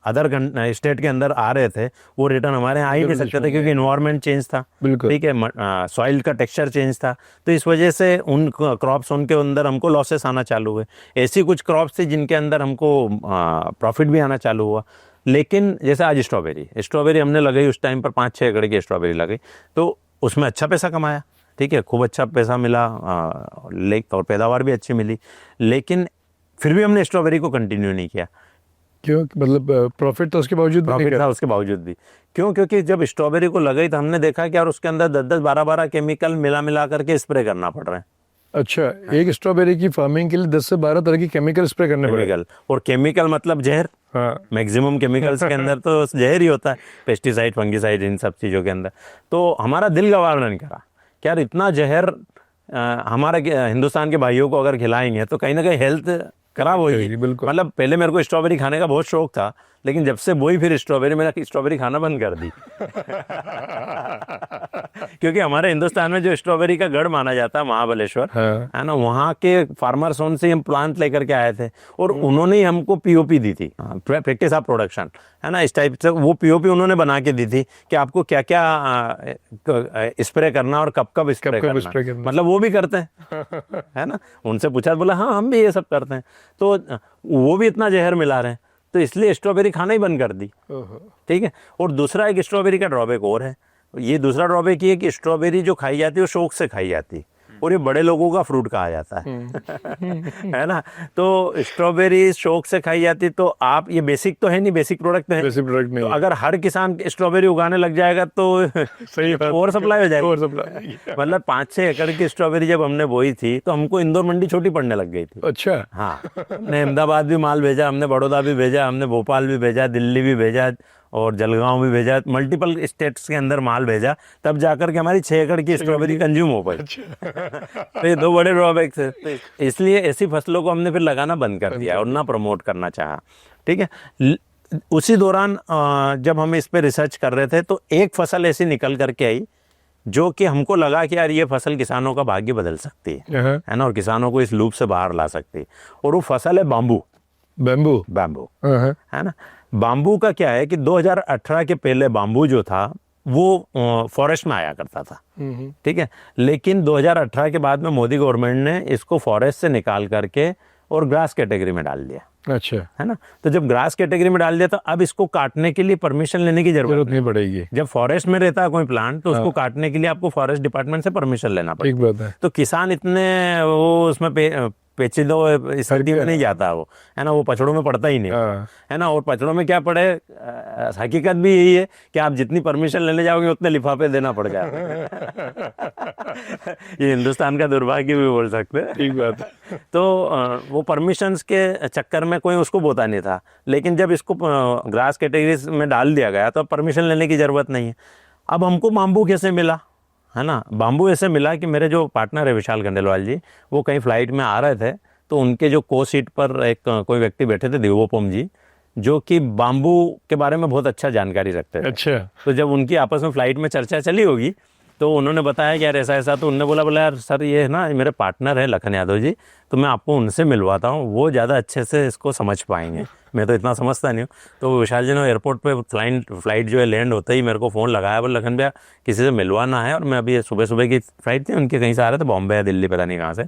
अदर स्टेट के अंदर आ रहे थे वो रिटर्न हमारे यहाँ आ ही नहीं सकते थे, क्योंकि एनवायरनमेंट चेंज था। ठीक है, सॉइल का टेक्सचर चेंज था। तो इस वजह से उन क्रॉप्स, उनके अंदर हमको लॉसेस आना चालू हुए। ऐसी कुछ क्रॉप्स थी जिनके अंदर हमको प्रॉफिट भी आना चालू हुआ। लेकिन जैसे आज स्ट्रॉबेरी हमने लगाई, उस टाइम पर 5-6 एकड़ की स्ट्रॉबेरी लगाई, तो उसमें अच्छा पैसा कमाया। ठीक है, खूब अच्छा पैसा मिला, और पैदावार भी अच्छी मिली। लेकिन फिर भी हमने स्ट्रॉबेरी को कंटिन्यू नहीं किया। क्यों? मतलब प्रॉफिट तो उसके बावजूद प्रॉफिट था उसके बावजूद भी। क्यों? क्योंकि जब स्ट्रॉबेरी को लगाई तो हमने देखा कि यार उसके अंदर 10-10, 12-12 केमिकल मिला करके स्प्रे करना पड़ रहा है। अच्छा, एक स्ट्रॉबेरी की फार्मिंग के लिए 10 से 12 तरह की केमिकल स्प्रे करने पड़ेगा। और केमिकल मतलब जहर। हाँ, मैक्सिमम केमिकल्स के अंदर तो जहर ही होता है, पेस्टिसाइड, फंगिसाइड, इन सब चीज़ों के अंदर। तो हमारा दिल गवारा नहीं करा कि यार इतना जहर हमारे हिंदुस्तान के भाइयों को अगर खिलाएंगे तो कहीं ना कहीं हेल्थ खराब होगी। मतलब पहले मेरे को स्ट्रॉबेरी खाने का बहुत शौक था, लेकिन जब से बोई फिर स्ट्रॉबेरी, मैंने स्ट्रॉबेरी खाना बंद कर दी। क्योंकि हमारे हिंदुस्तान में जो स्ट्रॉबेरी का गढ़ माना जाता है महाबलेश्वर, है ना, वहाँ के फार्मर्स से हम प्लांट लेकर के आए थे, और उन्होंने ही हमको पीओपी दी थी, प्रैक्टिस ऑफ प्रोडक्शन, है ना, इस टाइप से वो पीओपी उन्होंने बना के दी थी कि आपको क्या क्या स्प्रे करना और कब कब स्प्रे करना। मतलब वो भी करते हैं, है ना। उनसे पूछा, बोला हाँ हम भी ये सब करते हैं। तो वो भी इतना जहर मिला रहे हैं, तो इसलिए स्ट्रॉबेरी खाना ही बंद कर दी। ठीक है। और दूसरा एक स्ट्रॉबेरी का ड्रॉबैक और है, ये दूसरा ड्रॉबैक ये है कि स्ट्रॉबेरी जो खाई जाती है वो शौक से खाई जाती है, और ये बड़े लोगों का फ्रूट कहा जाता है। है ना। तो स्ट्रॉबेरी शौक से खाई जाती, तो आप, ये बेसिक तो है नहीं, बेसिक प्रोडक्ट तो है, बेसिक प्रोडक्ट नहीं। तो अगर हर किसान स्ट्रॉबेरी उगाने लग जाएगा तो सही बात, ओवर सप्लाई हो जाएगा। Over supply. मतलब 5-6 एकड़ की स्ट्रॉबेरी जब हमने बोई थी तो हमको इंदौर मंडी छोटी पड़ने लग गई थी। अच्छा। हाँ, हमने अहमदाबाद भी माल भेजा, हमने बड़ौदा भी भेजा, हमने भोपाल भी भेजा, दिल्ली भी भेजा, और जलगांव भी भेजा, मल्टीपल स्टेट्स के अंदर माल भेजा, तब जाकर के हमारी 6 एकड़ की स्ट्रॉबेरी कंज्यूम हो पाई। तो ये 2 बड़े ड्रॉबैक्स है। तो इसलिए ऐसी फसलों को हमने फिर लगाना बंद कर दिया और ना प्रमोट करना चाहा। ठीक है। उसी दौरान जब हम इस पे रिसर्च कर रहे थे तो एक फसल ऐसी निकल करके आई जो कि हमको लगा कि यार ये फसल किसानों का भाग्य बदल सकती है ना, और किसानों को इस लूप से बाहर ला सकती है, और वो फसल है बाम्बू। बैम्बू, है ना। बाम्बू का क्या है कि 2018 के पहले बाम्बू जो था वो फॉरेस्ट में आया करता था। ठीक है। लेकिन 2018 के बाद में मोदी गवर्नमेंट ने इसको फॉरेस्ट से निकाल करके और ग्रास कैटेगरी में डाल दिया। अच्छा, है ना। तो जब ग्रास कैटेगरी में डाल दिया तो अब इसको काटने के लिए परमिशन लेने की जरूरत नहीं पड़ेगी। जब फॉरेस्ट में रहता है कोई प्लांट तो उसको काटने के लिए आपको फॉरेस्ट डिपार्टमेंट से परमिशन लेना पड़ेगा। ठीक बात है। तो किसान इतने वो उसमें पेचीदो स्थिति में नहीं जाता वो, है ना, वो पचड़ों में पड़ता ही नहीं, हाँ। है ना। और पचड़ों में क्या पड़े, हकीकत भी यही है कि आप जितनी परमिशन लेने जाओगे उतने लिफाफे देना पड़ जाएगा। ये हिंदुस्तान का दुर्भाग्य भी बोल सकते हैं। ठीक बात है। तो वो परमिशंस के चक्कर में कोई उसको बोता नहीं था, लेकिन जब इसको ग्रास कैटेगरीज में डाल दिया गया तो अब परमिशन लेने की ज़रूरत नहीं है। अब हमको बाम्बू कैसे मिला, है ना, बाम्बू ऐसे मिला कि मेरे जो पार्टनर है विशाल खंडेलवाल जी, वो कहीं फ्लाइट में आ रहे थे, तो उनके जो को सीट पर एक कोई व्यक्ति बैठे थे, देवोपम जी, जो कि बाम्बू के बारे में बहुत अच्छा जानकारी रखते थे। अच्छा। तो जब उनकी आपस में फ्लाइट में चर्चा चली होगी तो उन्होंने बताया कि यार ऐसा ऐसा, तो उन्होंने बोला यार सर ये है ना, मेरे पार्टनर है लखन यादव जी, तो मैं आपको उनसे मिलवाता हूँ, वो ज़्यादा अच्छे से इसको समझ पाएंगे, मैं तो इतना समझता नहीं हूँ। तो विशाल जी ने एयरपोर्ट पे फ्लाइट जो है लैंड होते ही मेरे को फ़ोन लगाया, बोले लखन भैया किसी से मिलवाना है, और मैं अभी सुबह सुबह की फ्लाइट थी उनके, कहीं से आ रहे थे, बॉम्बे या दिल्ली पता नहीं कहाँ से,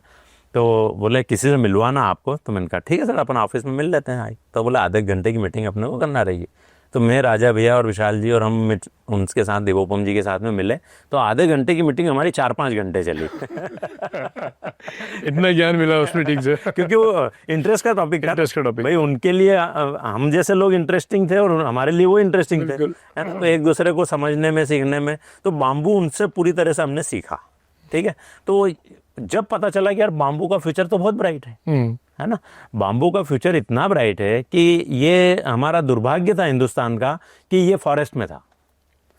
तो बोले किसी से मिलवाना आपको, तो मैंने कहा ठीक है सर अपन ऑफिस में मिल लेते हैं। आई तो बोला आधे घंटे की मीटिंग अपने को करना रहेगी। तो मैं, राजा भैया और विशाल जी और हम उनके साथ देवोपम जी के साथ में मिले, तो आधे घंटे की मीटिंग हमारी 4-5 घंटे चली। इतना ज्ञान मिला उस मीटिंग से। क्योंकि वो इंटरेस्ट का टॉपिक था, इंटरेस्ट का टॉपिक भाई उनके लिए हम जैसे लोग इंटरेस्टिंग थे और हमारे लिए वो इंटरेस्टिंग थे, बिल्कुल। है ना। तो एक दूसरे को समझने में, सीखने में, तो बाम्बू उनसे पूरी तरह से हमने सीखा, ठीक है। तो जब पता चला कि यार बाम्बू का फ्यूचर तो बहुत ब्राइट है ना, बाम्बू का फ्यूचर इतना ब्राइट है कि ये हमारा दुर्भाग्य था हिंदुस्तान का कि ये फॉरेस्ट में था,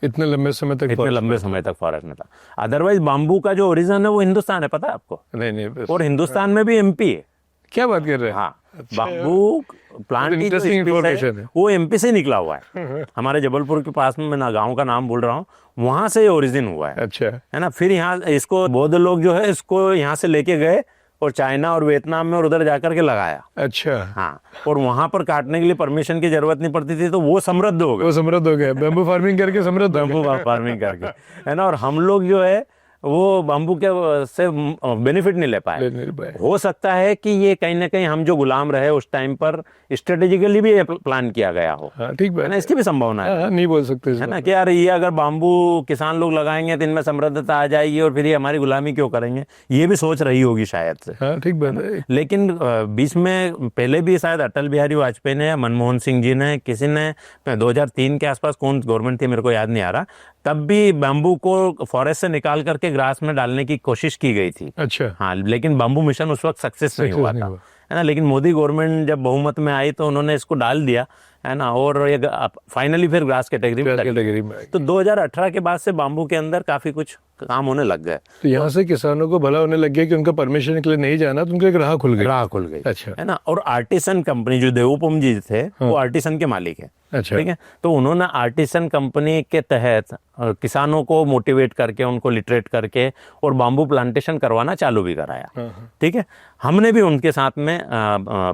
इतने लंबे समय तक फॉरेस्ट में था। अदरवाइज बाम्बू का जो ओरिजिन है वो हिंदुस्तान है, पता है आपको, नहीं बस। और हिंदुस्तान में भी एमपी है। क्या बात कर रहे हैं? हाँ, बाम्बू प्लांट की जो इंटरेस्टिंग स्पीस इंफॉर्मेशन है। वो एमपी से निकला हुआ है। हमारे जबलपुर के पास में, मैं ना गांव का नाम बोल रहा हूँ, वहां से ये ओरिजिन हुआ है, अच्छा। है ना। फिर यहाँ इसको बौद्ध लोग जो है इसको यहाँ से लेके गए और चाइना और वियतनाम में और उधर जाकर के लगाया। अच्छा। हाँ, और वहां पर काटने के लिए परमिशन की जरूरत नहीं पड़ती थी, तो वो समृद्ध हो गए, वो समृद्ध हो गए, बैम्बू फार्मिंग करके समृद्ध हो गए। बाम्बू फार्मिंग करके, है ना। और हम लोग जो है वो बाम्बू के से बेनिफिट नहीं ले पाए। हो सकता है कि ये कहीं ना कहीं हम जो गुलाम रहे उस टाइम पर स्ट्रेटेजिकली भी प्लान किया गया हो, हाँ, ठीक बात है ना, इसकी भी संभावना है। हाँ, नहीं बोल सकते है ना कि यार ये अगर बाम्बू किसान लोग लगाएंगे तो इनमें समृद्धता आ जाएगी और फिर ये हमारी गुलामी क्यों करेंगे, ये भी सोच रही होगी शायद से। हाँ, ठीक बात है। लेकिन बीच में पहले भी शायद अटल बिहारी वाजपेयी ने या मनमोहन सिंह जी ने, किसी ने 2003 के आसपास, कौन गवर्नमेंट थी मेरे को याद नहीं आ रहा, तब भी बाम्बू को फॉरेस्ट से निकाल करके ग्रास में डालने की कोशिश की गई थी। अच्छा। हाँ, लेकिन बाम्बू मिशन उस वक्त सक्सेस नहीं हुआ था, है ना। लेकिन मोदी गवर्नमेंट जब बहुमत में आई तो उन्होंने इसको डाल दिया, है ना, और ये फाइनली फिर ग्रास कैटेगरी में। तो 2018 के बाद से बाम्बू के अंदर काफी कुछ काम होने लग गए। तो यहाँ से किसानों को भला होने लग गया कि उनका परमिशन के लिए नहीं जाना, तो उनको एक राह खुल गई। अच्छा। है ना। और आर्टिसन कंपनी जो देवोपम जी थे, वो आर्टिसन के मालिक है। अच्छा। ठीक है। तो उन्होंने आर्टिसन कंपनी के तहत किसानों को मोटिवेट करके, उनको लिटरेट करके और बाम्बू प्लांटेशन करवाना चालू भी कराया। ठीक है। हमने भी उनके साथ में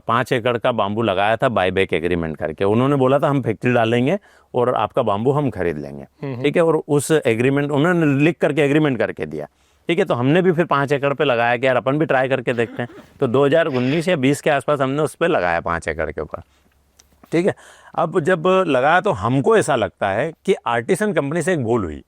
5 एकड़ का बाम्बू लगाया था बायबैक एग्रीमेंट करके। उन्होंने बोला था हम फैक्ट्री डालेंगे और आपका बाम्बू हम खरीद लेंगे। ठीक है। और उस एग्रीमेंट उन्होंने लिख करके एग्रीमेंट करके दिया। ठीक है। तो हमने भी फिर 5 एकड़ पे लगाया कि यार अपन भी ट्राई करके देखते हैं। तो 2019 या 20 के आसपास हमने उस पर लगाया 5 एकड़ के ऊपर। ठीक है। अब जब लगाया तो हमको ऐसा लगता है कि आर्टिसन कंपनी से एक भूल हुई।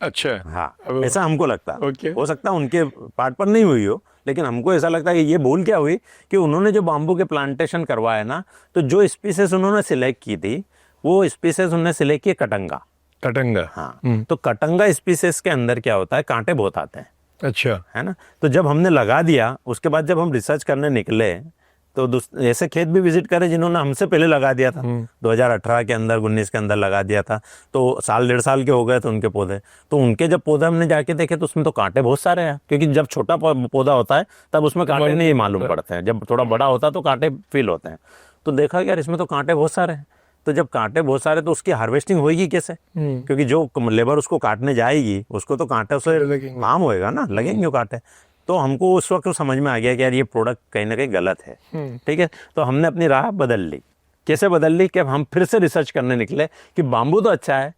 अच्छा। हाँ, ऐसा हमको लगता है। ओके। हो सकता है उनके पार्ट पर नहीं हुई हो, लेकिन हमको ऐसा लगता है कि ये भूल क्या हुई कि उन्होंने जो बाम्बू के प्लांटेशन करवाया ना, तो जो स्पीसीज उन्होंने सिलेक्ट की थी वो स्पीसीज उन्होंने सिलेक्ट की कटंगा। हाँ। तो कटंगा स्पीसीज के अंदर क्या होता है, कांटे बहुत आते हैं। अच्छा। है ना। तो जब हमने लगा दिया, उसके बाद जब हम रिसर्च करने निकले तो ऐसे खेत भी विजिट करे जिन्होंने हमसे पहले लगा दिया था। 2018 के अंदर, 19 के अंदर लगा दिया था। तो साल 1.5 साल के हो गए थे उनके पौधे। तो उनके जब पौधे हमने जाके देखे तो उसमें तो कांटे बहुत सारे हैं, क्योंकि जब छोटा पौधा होता है तब उसमें कांटे नहीं मालूम पड़ते हैं, जब थोड़ा बड़ा होता है तो कांटे फील होते हैं। तो देखा कि यार इसमें तो कांटे बहुत सारे हैं। तो जब कांटे बहुत सारे तो उसकी हार्वेस्टिंग होगी कैसे, क्योंकि जो लेबर उसको काटने जाएगी उसको तो कांटे से काम होएगा ना, लगेंगे कांटे। तो हमको उस वक्त समझ में आ गया कि यार ये प्रोडक्ट कहीं ना कहीं गलत है। ठीक है। तो हमने अपनी राह बदल ली। कैसे बदल ली कि अब हम फिर से रिसर्च करने निकले कि बाम्बू तो अच्छा है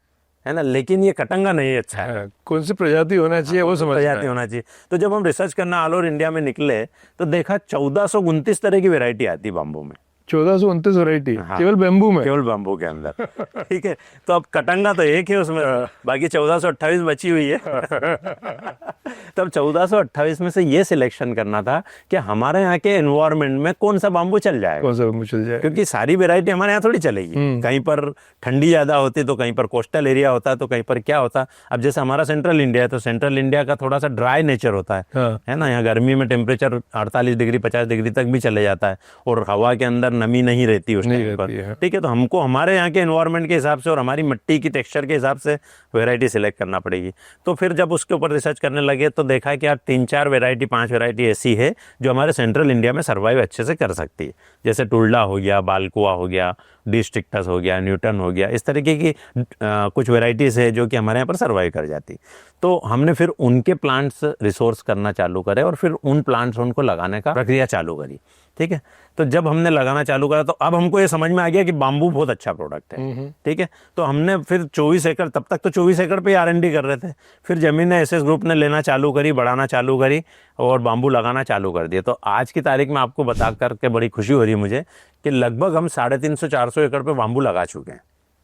ना, लेकिन ये कटंगा नहीं अच्छा है। कौन सी प्रजाति होना चाहिए वो समझ प्रजाति होना चाहिए। तो जब हम रिसर्च करना ऑल ओवर इंडिया में निकले तो देखा 1429 तरह की वेरायटी आती है बाम्बू में। 1429 वैरायटी हाँ। केवल बेम्बू में। केवल बम्बू के अंदर। ठीक है, तो अब कटंगा तो एक है उसमें, बाकी 1428 बची हुई है। तब 1428 में से ये सिलेक्शन करना था कि हमारे यहाँ के एनवायरनमेंट में कौन सा बाम्बू चल जाएगा, कौन सा बेम्बू चल जाए, क्योंकि सारी वैरायटी हमारे यहाँ थोड़ी चलेगी। कहीं पर ठंडी ज्यादा होती तो कहीं पर कोस्टल एरिया होता तो कहीं पर क्या होता। अब जैसे हमारा सेंट्रल इंडिया है तो सेंट्रल इंडिया का थोड़ा सा ड्राई नेचर होता हाँ। है ना। यहाँ गर्मी में टेम्परेचर 48 डिग्री 50 डिग्री तक भी चले जाता है और हवा के अंदर नमी नहीं रहती उस टाइम पर। रहती है। ठीक है, तो हमको हमारे यहाँ के एनवायरनमेंट के हिसाब से और हमारी मिट्टी की टेक्सचर के हिसाब से वैरायटी सिलेक्ट करना पड़ेगी। तो फिर जब उसके ऊपर रिसर्च करने लगे तो देखा है कि यार 3-4 वैरायटी 5 वैरायटी ऐसी है जो हमारे सेंट्रल इंडिया में सर्वाइव अच्छे से कर सकती है। जैसे टुल्डा हो गया, बालकुआ हो गया, डिस्ट्रिक्टस हो गया, न्यूटन हो गया, इस तरीके की कुछ वैरायटीज़ है जो कि हमारे यहाँ पर सर्वाइव कर जाती। तो हमने फिर उनके प्लांट्स रिसोर्स करना चालू करे और फिर उन प्लांट्स उनको लगाने का प्रक्रिया चालू करी। ठीक है, तो जब हमने लगाना चालू करा तो अब हमको ये समझ में आ गया कि बाम्बू बहुत अच्छा प्रोडक्ट है। ठीक है, तो हमने फिर 24 एकड़, तब तक तो 24 एकड़ पे R&D कर रहे थे, फिर ज़मीनें एसएस ग्रुप ने लेना चालू करी, बढ़ाना चालू करी और बाम्बू लगाना चालू कर दिया। तो आज की तारीख में आपको बता करके बड़ी खुशी हो रही है मुझे कि लगभग हम 350-400 एकड़ पे बाम्बू लगा चुके हैं।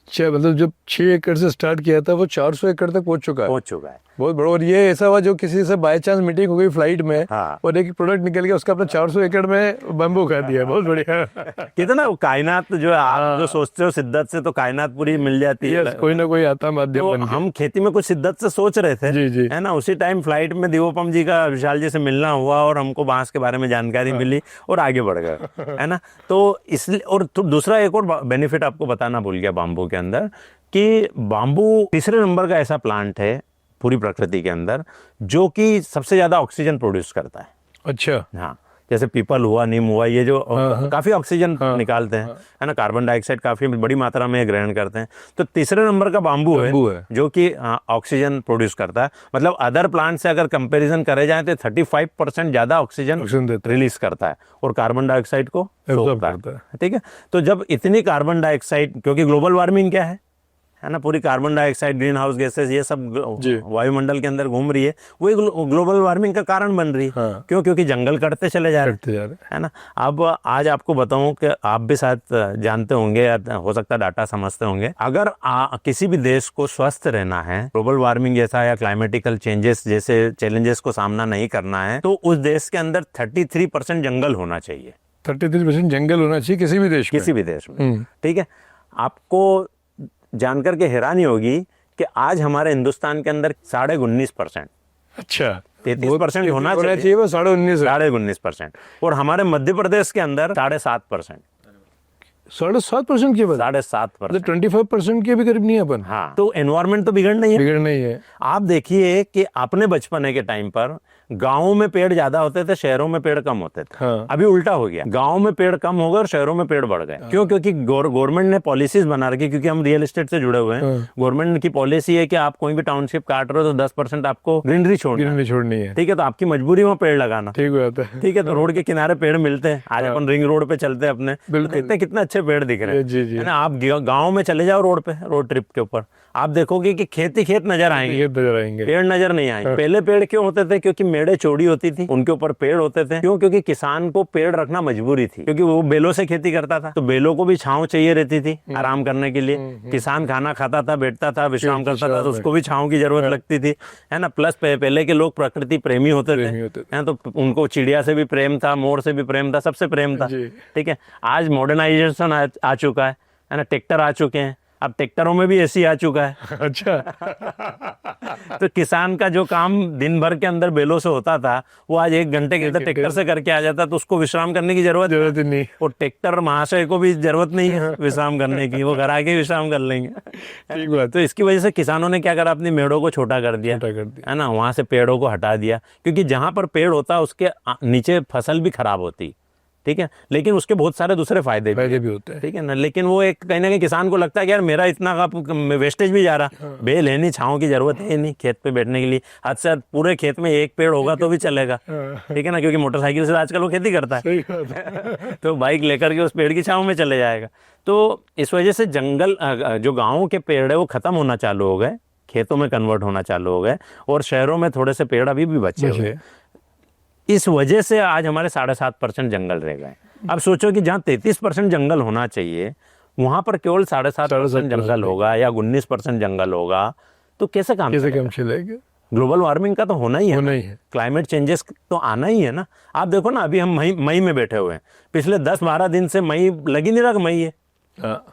मतलब जब 6 एकड़ से स्टार्ट किया था वो 400 एकड़ तक पहुंच चुका है। बहुत बड़ा। और ये ऐसा हुआ जो किसी से बाय चांस मीटिंग हो गई फ्लाइट में, हाँ। और एक प्रोडक्ट निकल गया, उसका अपना 400 एकड़ में बम्बू कर दिया। बहुत बढ़िया। कितना कायनात जो आप जो सोचते हो शिद्दत से, तो कायनात पूरी मिल जाती है। कोई ना कोई आता माध्यम तो बन के। हम खेती में कुछ शिद्दत से सोच रहे थे, जी, जी। है ना। उसी टाइम फ्लाइट में दिवोपम जी का विशाल जी से मिलना हुआ और हमको बांस के बारे में जानकारी मिली और आगे बढ़ गए, है ना। तो इसलिए, और दूसरा एक और बेनिफिट आपको बताना भूल गया बाम्बू के अंदर कि बाम्बू तीसरे नंबर का ऐसा प्लांट है पूरी प्रकृति के अंदर जो कि सबसे ज्यादा ऑक्सीजन प्रोड्यूस करता है। अच्छा। हाँ, जैसे पीपल हुआ, नीम हुआ, ये जो काफी ऑक्सीजन निकालते हैं, है ना। कार्बन डाइऑक्साइड काफी बड़ी मात्रा में ग्रहण करते हैं। तो तीसरे नंबर का बाम्बू है जो कि ऑक्सीजन प्रोड्यूस करता है। मतलब अदर प्लांट से अगर कंपैरिजन करे जाए तो 35% ज्यादा ऑक्सीजन रिलीज करता है और कार्बन डाइऑक्साइड को सोखता है। ठीक है, तो जब इतनी कार्बन डाइऑक्साइड, क्योंकि ग्लोबल वार्मिंग क्या है ना, पूरी carbon dioxide, green house gases, ये सब वायुमंडल के अंदर घूम रही है, वही ग्लोबल वार्मिंग का कारण बन रही है। हाँ। क्यों? क्योंकि जंगल कटते चले जा रहे हैं, है ना। अब आज आपको बताऊं कि आप भी शायद जानते होंगे या हो सकता है डाटा समझते होंगे, अगर किसी भी देश को स्वस्थ रहना है, ग्लोबल वार्मिंग जैसा या क्लाइमेटिकल चेंजेस जैसे चैलेंजेस को सामना नहीं करना है, तो उस देश के अंदर 33% जंगल होना चाहिए। 33% जंगल होना चाहिए किसी भी देश में। किसी भी देश में। ठीक है, आपको जानकर के हैरानी होगी कि आज हमारे हिंदुस्तान के अंदर 19.5%, अच्छा 33% होना चाहिए, वो 19.5%, और हमारे मध्य प्रदेश के अंदर 7.5%। 7.5% की बात, 7.5%, 25% के भी करीब नहीं है अपन। हाँ, तो एनवायरमेंट तो बिगड़ नहीं है, बिगड़ नहीं है। आप देखिए कि अपने बचपने के टाइम पर गांवों में पेड़ ज्यादा होते थे, शहरों में पेड़ कम होते थे। हाँ। अभी उल्टा हो गया, गांव में पेड़ कम हो गए और शहरों में पेड़ बढ़ गए। क्यों? क्योंकि गवर्नमेंट ने पॉलिसीज बना रखी, क्योंकि हम रियल एस्टेट से जुड़े हुए हैं। गवर्नमेंट की पॉलिसी है कि आप कोई भी टाउनशिप काट रहे हो तो 10% आपको ग्रीनरी छोड़नी है। ठीक है, तो आपकी मजबूरी में पेड़ लगाना। ठीक होता है। ठीक है, तो रोड के किनारे पेड़ मिलते हैं। आज अपन रिंग रोड पे चलते हैं अपने, देखते हैं कितने अच्छे पेड़ दिख रहे हैं, है ना। आप गाँव में चले जाओ रोड पे, रोड ट्रिप के ऊपर, आप देखोगे कि खेत ही खेत नजर आएंगे, पेड़ नजर नहीं आएंगे। पहले पेड़ क्यों होते थे? क्योंकि मेड़े चौड़ी होती थी, उनके ऊपर पेड़ होते थे। क्यों? क्योंकि किसान को पेड़ रखना मजबूरी थी, क्योंकि वो बेलों से खेती करता था, तो बेलों को भी छांव चाहिए रहती थी आराम करने के लिए। किसान खाना खाता था, बैठता था, विश्राम करता था, तो उसको भी छांव की जरूरत लगती थी, है ना। प्लस पहले के लोग प्रकृति प्रेमी होते थे, तो उनको चिड़िया से भी प्रेम था, मोर से भी प्रेम था, सबसे प्रेम था। ठीक है, आज मॉडर्नाइजेशन आ चुका है ना, ट्रैक्टर आ चुके हैं, अब ट्रैक्टरों में भी एसी आ चुका है। अच्छा। तो किसान का जो काम दिन भर के अंदर बेलों से होता था, वो आज 1 घंटे के अंदर ट्रैक्टर से करके आ जाता, तो उसको विश्राम करने की जरूरत नहीं। और ट्रैक्टर महाशय को भी जरूरत नहीं है विश्राम करने की, वो घर आके विश्राम कर लेंगे। ठीक बात। तो इसकी वजह से किसानों ने क्या करा, अपनी मेड़ों को छोटा कर दिया, है ना, वहां से पेड़ों को हटा दिया, क्योंकि जहां पर पेड़ होता है उसके नीचे फसल भी खराब होती। ठीक है, लेकिन उसके बहुत सारे दूसरे फायदे भी होते हैं। ठीक है ना, लेकिन वो एक कहीं ना कहीं किसान को लगता है कि यार मेरा इतना वेस्टेज भी जा रहा, बेल है नहीं, छांव की जरूरत है नहीं खेत पे बैठने के लिए, हद से हद पूरे खेत में एक पेड़ होगा तो भी चलेगा। ठीक है ना, क्योंकि मोटरसाइकिल से आजकल वो खेती करता है, तो बाइक लेकर के उस पेड़ की छांव में चले जाएगा। तो इस वजह से जंगल, जो गाँव के पेड़ है वो खत्म होना चालू हो गए, खेतों में कन्वर्ट होना चालू हो गए, और शहरों में थोड़े से पेड़ अभी भी बचे हुए। इस वजह से आज हमारे 7.5% जंगल रह गए। अब सोचो कि जहाँ 33% जंगल होना चाहिए वहां पर केवल 7.5% जंगल होगा या 19% जंगल होगा, तो कैसे काम कैसे चलेगा? काम चलेगा? ग्लोबल वार्मिंग का तो होना ही है होना ना। ही है। क्लाइमेट चेंजेस तो आना ही है ना। आप देखो ना, अभी हम मई में बैठे हुए हैं, पिछले 10-12 दिन से मई लग ही नहीं रहा कि मई है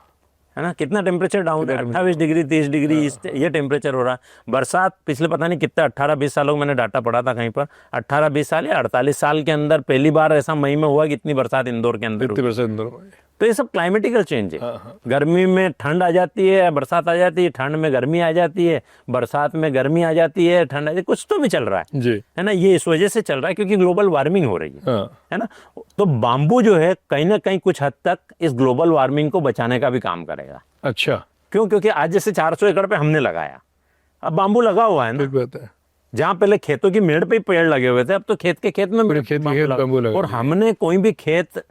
ना। कितना टेम्परेचर डाउन है, 28 डिग्री 30 डिग्री ये टेम्परेचर हो रहा है। बरसात पिछले पता नहीं कितना 18-20 सालों में, मैंने डाटा पढ़ा था कहीं पर, 18-20 साल या 48 साल के अंदर पहली बार ऐसा मई में हुआ कि इतनी बरसात इंदौर के अंदर हुई। 50%। तो ये सब क्लाइमेटिकल चेंज है। गर्मी में ठंड आ जाती है, बरसात आ जाती है, ठंड में गर्मी आ जाती है, बरसात में गर्मी आ जाती है, ठंड आ जाती है, कुछ तो भी चल रहा जी। है ना। ये इस वजह से चल रहा है क्योंकि ग्लोबल वार्मिंग हो रही है ना। तो बाम्बू जो है कहीं ना कहीं कुछ हद तक इस ग्लोबल वार्मिंग को बचाने का भी काम करेगा। अच्छा, क्यों? क्योंकि आज जैसे 400 एकड़ पे हमने लगाया, अब बाम्बू लगा हुआ है ना। ठीक बात है। जहाँ पहले खेतों की मेड़ पे ही पेड़ लगे हुए थे, अब तो खेत के खेत में पूरे खेत के खेत बाम्बू लगा और दिए। हमने कोई भी खेत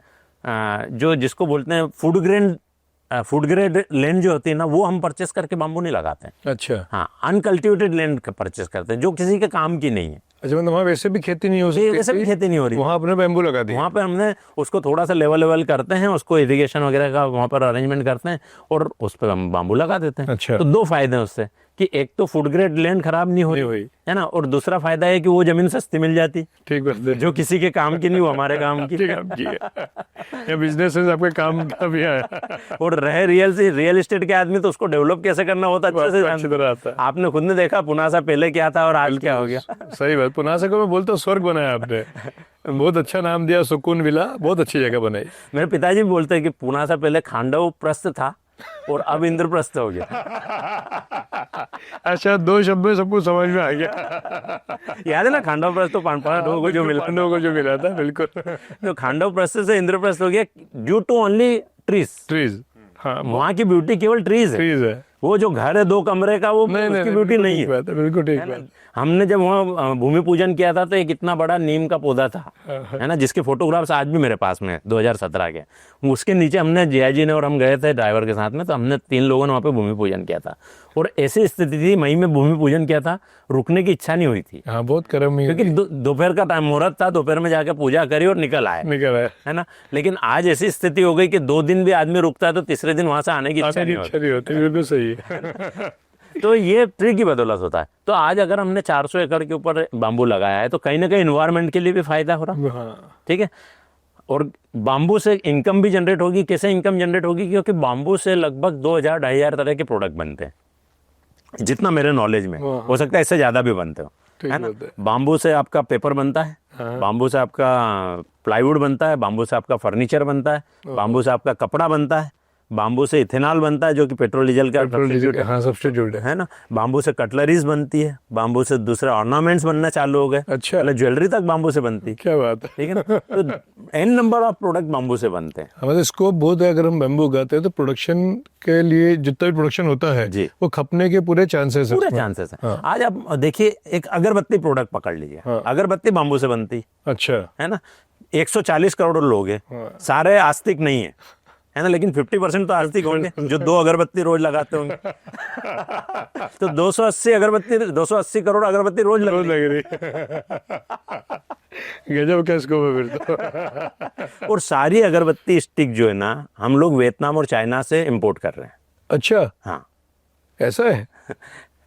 जो जिसको बोलते हैं फूड ग्रेड लैंड जो होती है ना, वो हम परचेस करके बाम्बू नहीं लगाते हैं। अच्छा। हाँ, अनकल्टिवेटेड लैंड परचेस करते हैं जो किसी के काम की नहीं है। अच्छा, मतलब वहाँ वैसे भी खेती नहीं हो सकती? वैसे भी खेती नहीं हो रही, वहाँ अपने बैम्बू लगा दिया। वहाँ पे हमने उसको थोड़ा सा लेवल करते हैं, उसको इरिगेशन वगैरह का वहाँ पर अरेंजमेंट करते हैं और उस पर हम बाम्बू लगा देते हैं। अच्छा। तो दो फायदे हैं उससे कि एक तो फूड ग्रेड लैंड खराब नहीं हुई। होती है ना, और दूसरा फायदा है कि वो जमीन सस्ती मिल जाती, ठीक बात है। जो किसी के काम की नहीं, वो हमारे काम की। ठीक काम की है। ये बिजनेस है, आपके काम का भी है। और रहे रियल एस्टेट के आदमी, तो उसको डेवलप कैसे करना होता अच्छे से अच्छी तरह आता है। आपने खुद ने देखा पुनासा पहले क्या था और आज क्या हो गया। सही बात। पुनासा को मैं बोलता हूँ स्वर्ग बनाया आपने, बहुत अच्छा नाम दिया, सुकून विला, बहुत अच्छी जगह बनाई। मेरे पिताजी भी बोलते हैं कि पुनासा पहले खांडव प्रस्थ था और अब इंद्रप्रस्थ हो गया। अच्छा, 2 शब्द में सबको समझ में आ गया। याद है ना, खांडव प्रस्थ तो पांडवों को जो मिला, पांडवों को जो मिला था, बिल्कुल। तो खांडव प्रस्थ से इंद्रप्रस्थ हो गया ड्यू टू ओनली ट्रीज। हाँ, वहाँ की ब्यूटी केवल ट्रीज है। ट्रीज है। वो जो घर है 2 कमरे का, वो उसकी ब्यूटी नहीं है। बिल्कुल ठीक बात। हमने जब वहाँ भूमि पूजन किया था तो एक इतना बड़ा नीम का पौधा था, है ना, जिसके फोटोग्राफ्स आज भी मेरे पास में है 2017 के। उसके नीचे हमने जिया जी ने और हम गए थे ड्राइवर के साथ में, तो हमने 3 लोगों ने वहाँ पे भूमि पूजन किया था। और ऐसी स्थिति थी, मई में भूमि पूजन किया था, रुकने की इच्छा नहीं हुई थी, हाँ, बहुत कर्म ही क्योंकि दोपहर का टाइम मुहूर्त था, दोपहर में जाकर पूजा करी और निकल आए, निकल आया। है ना। लेकिन आज ऐसी स्थिति हो गई कि 2 दिन भी आदमी रुकता है तो तीसरे दिन वहां से आने की इच्छा नहीं होती। बिल्कुल सही है। तो ये ट्री की बदौलत होता है। तो आज अगर हमने 400 एकड़ के ऊपर बाम्बू लगाया है तो कहीं ना कहीं इन्वायरमेंट के लिए भी फायदा हो रहा है। हाँ, ठीक है। और बाम्बू से इनकम भी जनरेट होगी। कैसे इनकम जनरेट होगी? क्योंकि बाम्बू से लगभग 2000-2500 तरह के प्रोडक्ट बनते हैं, जितना मेरे नॉलेज में, हो सकता है इससे ज्यादा भी बनते हो, है ना। बाम्बू से आपका पेपर बनता है, बाम्बू से आपका प्लाईवुड बनता है, बाम्बू से आपका फर्नीचर बनता है, बाम्बू से आपका कपड़ा बनता है, बाम्बू से इथेनॉल बनता है जो कि पेट्रोल डीजल का सब्स्टिट्यूट है। ना। बाम्बू से कटलरीज बनती है, बाम्बू से दूसरे ऑर्नामेंट्स बनना चालू हो गए। अच्छा, मतलब ज्वेलरी तक बाम्बू से बनती है। क्या बात है। ठीक है ना। तो n number of product bamboo से बनते हैं। हमारे स्कोप बहुत है। अगर हम बैम्बू उगाते हैं तो प्रोडक्शन के लिए जितना भी प्रोडक्शन होता है जी, वो खपने के पूरे चांसेस हैं। आज आप देखिए, एक अगरबत्ती प्रोडक्ट पकड़ लीजिए, अगरबत्ती बाम्बू से बनती। अच्छा, है ना। 140 करोड़ लोग हैं, सारे आस्तिक नहीं है ना, लेकिन 50% तो आस्तिक होंगे जो 2 अगरबत्ती रोज लगाते होंगे। तो 280 करोड़ अगरबत्ती रोज लग रही। गजब का स्कोप है फिर तो। और सारी अगरबत्ती स्टिक जो है ना, हम लोग वियतनाम और चाइना से इंपोर्ट कर रहे हैं। अच्छा, हाँ, ऐसा है।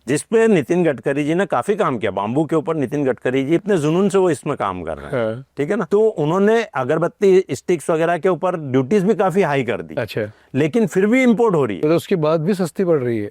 जिसपे नितिन गडकरी जी ने काफी काम किया। बाम्बू के ऊपर नितिन गडकरी जी इतने जुनून से वो इसमें काम कर रहे हैं। ठीक है ना। तो उन्होंने अगरबत्ती स्टिक्स वगैरह के ऊपर ड्यूटीज भी काफी हाई कर दी। अच्छा, लेकिन फिर भी इंपोर्ट हो रही है। तो उसके बाद भी सस्ती पड़ रही है।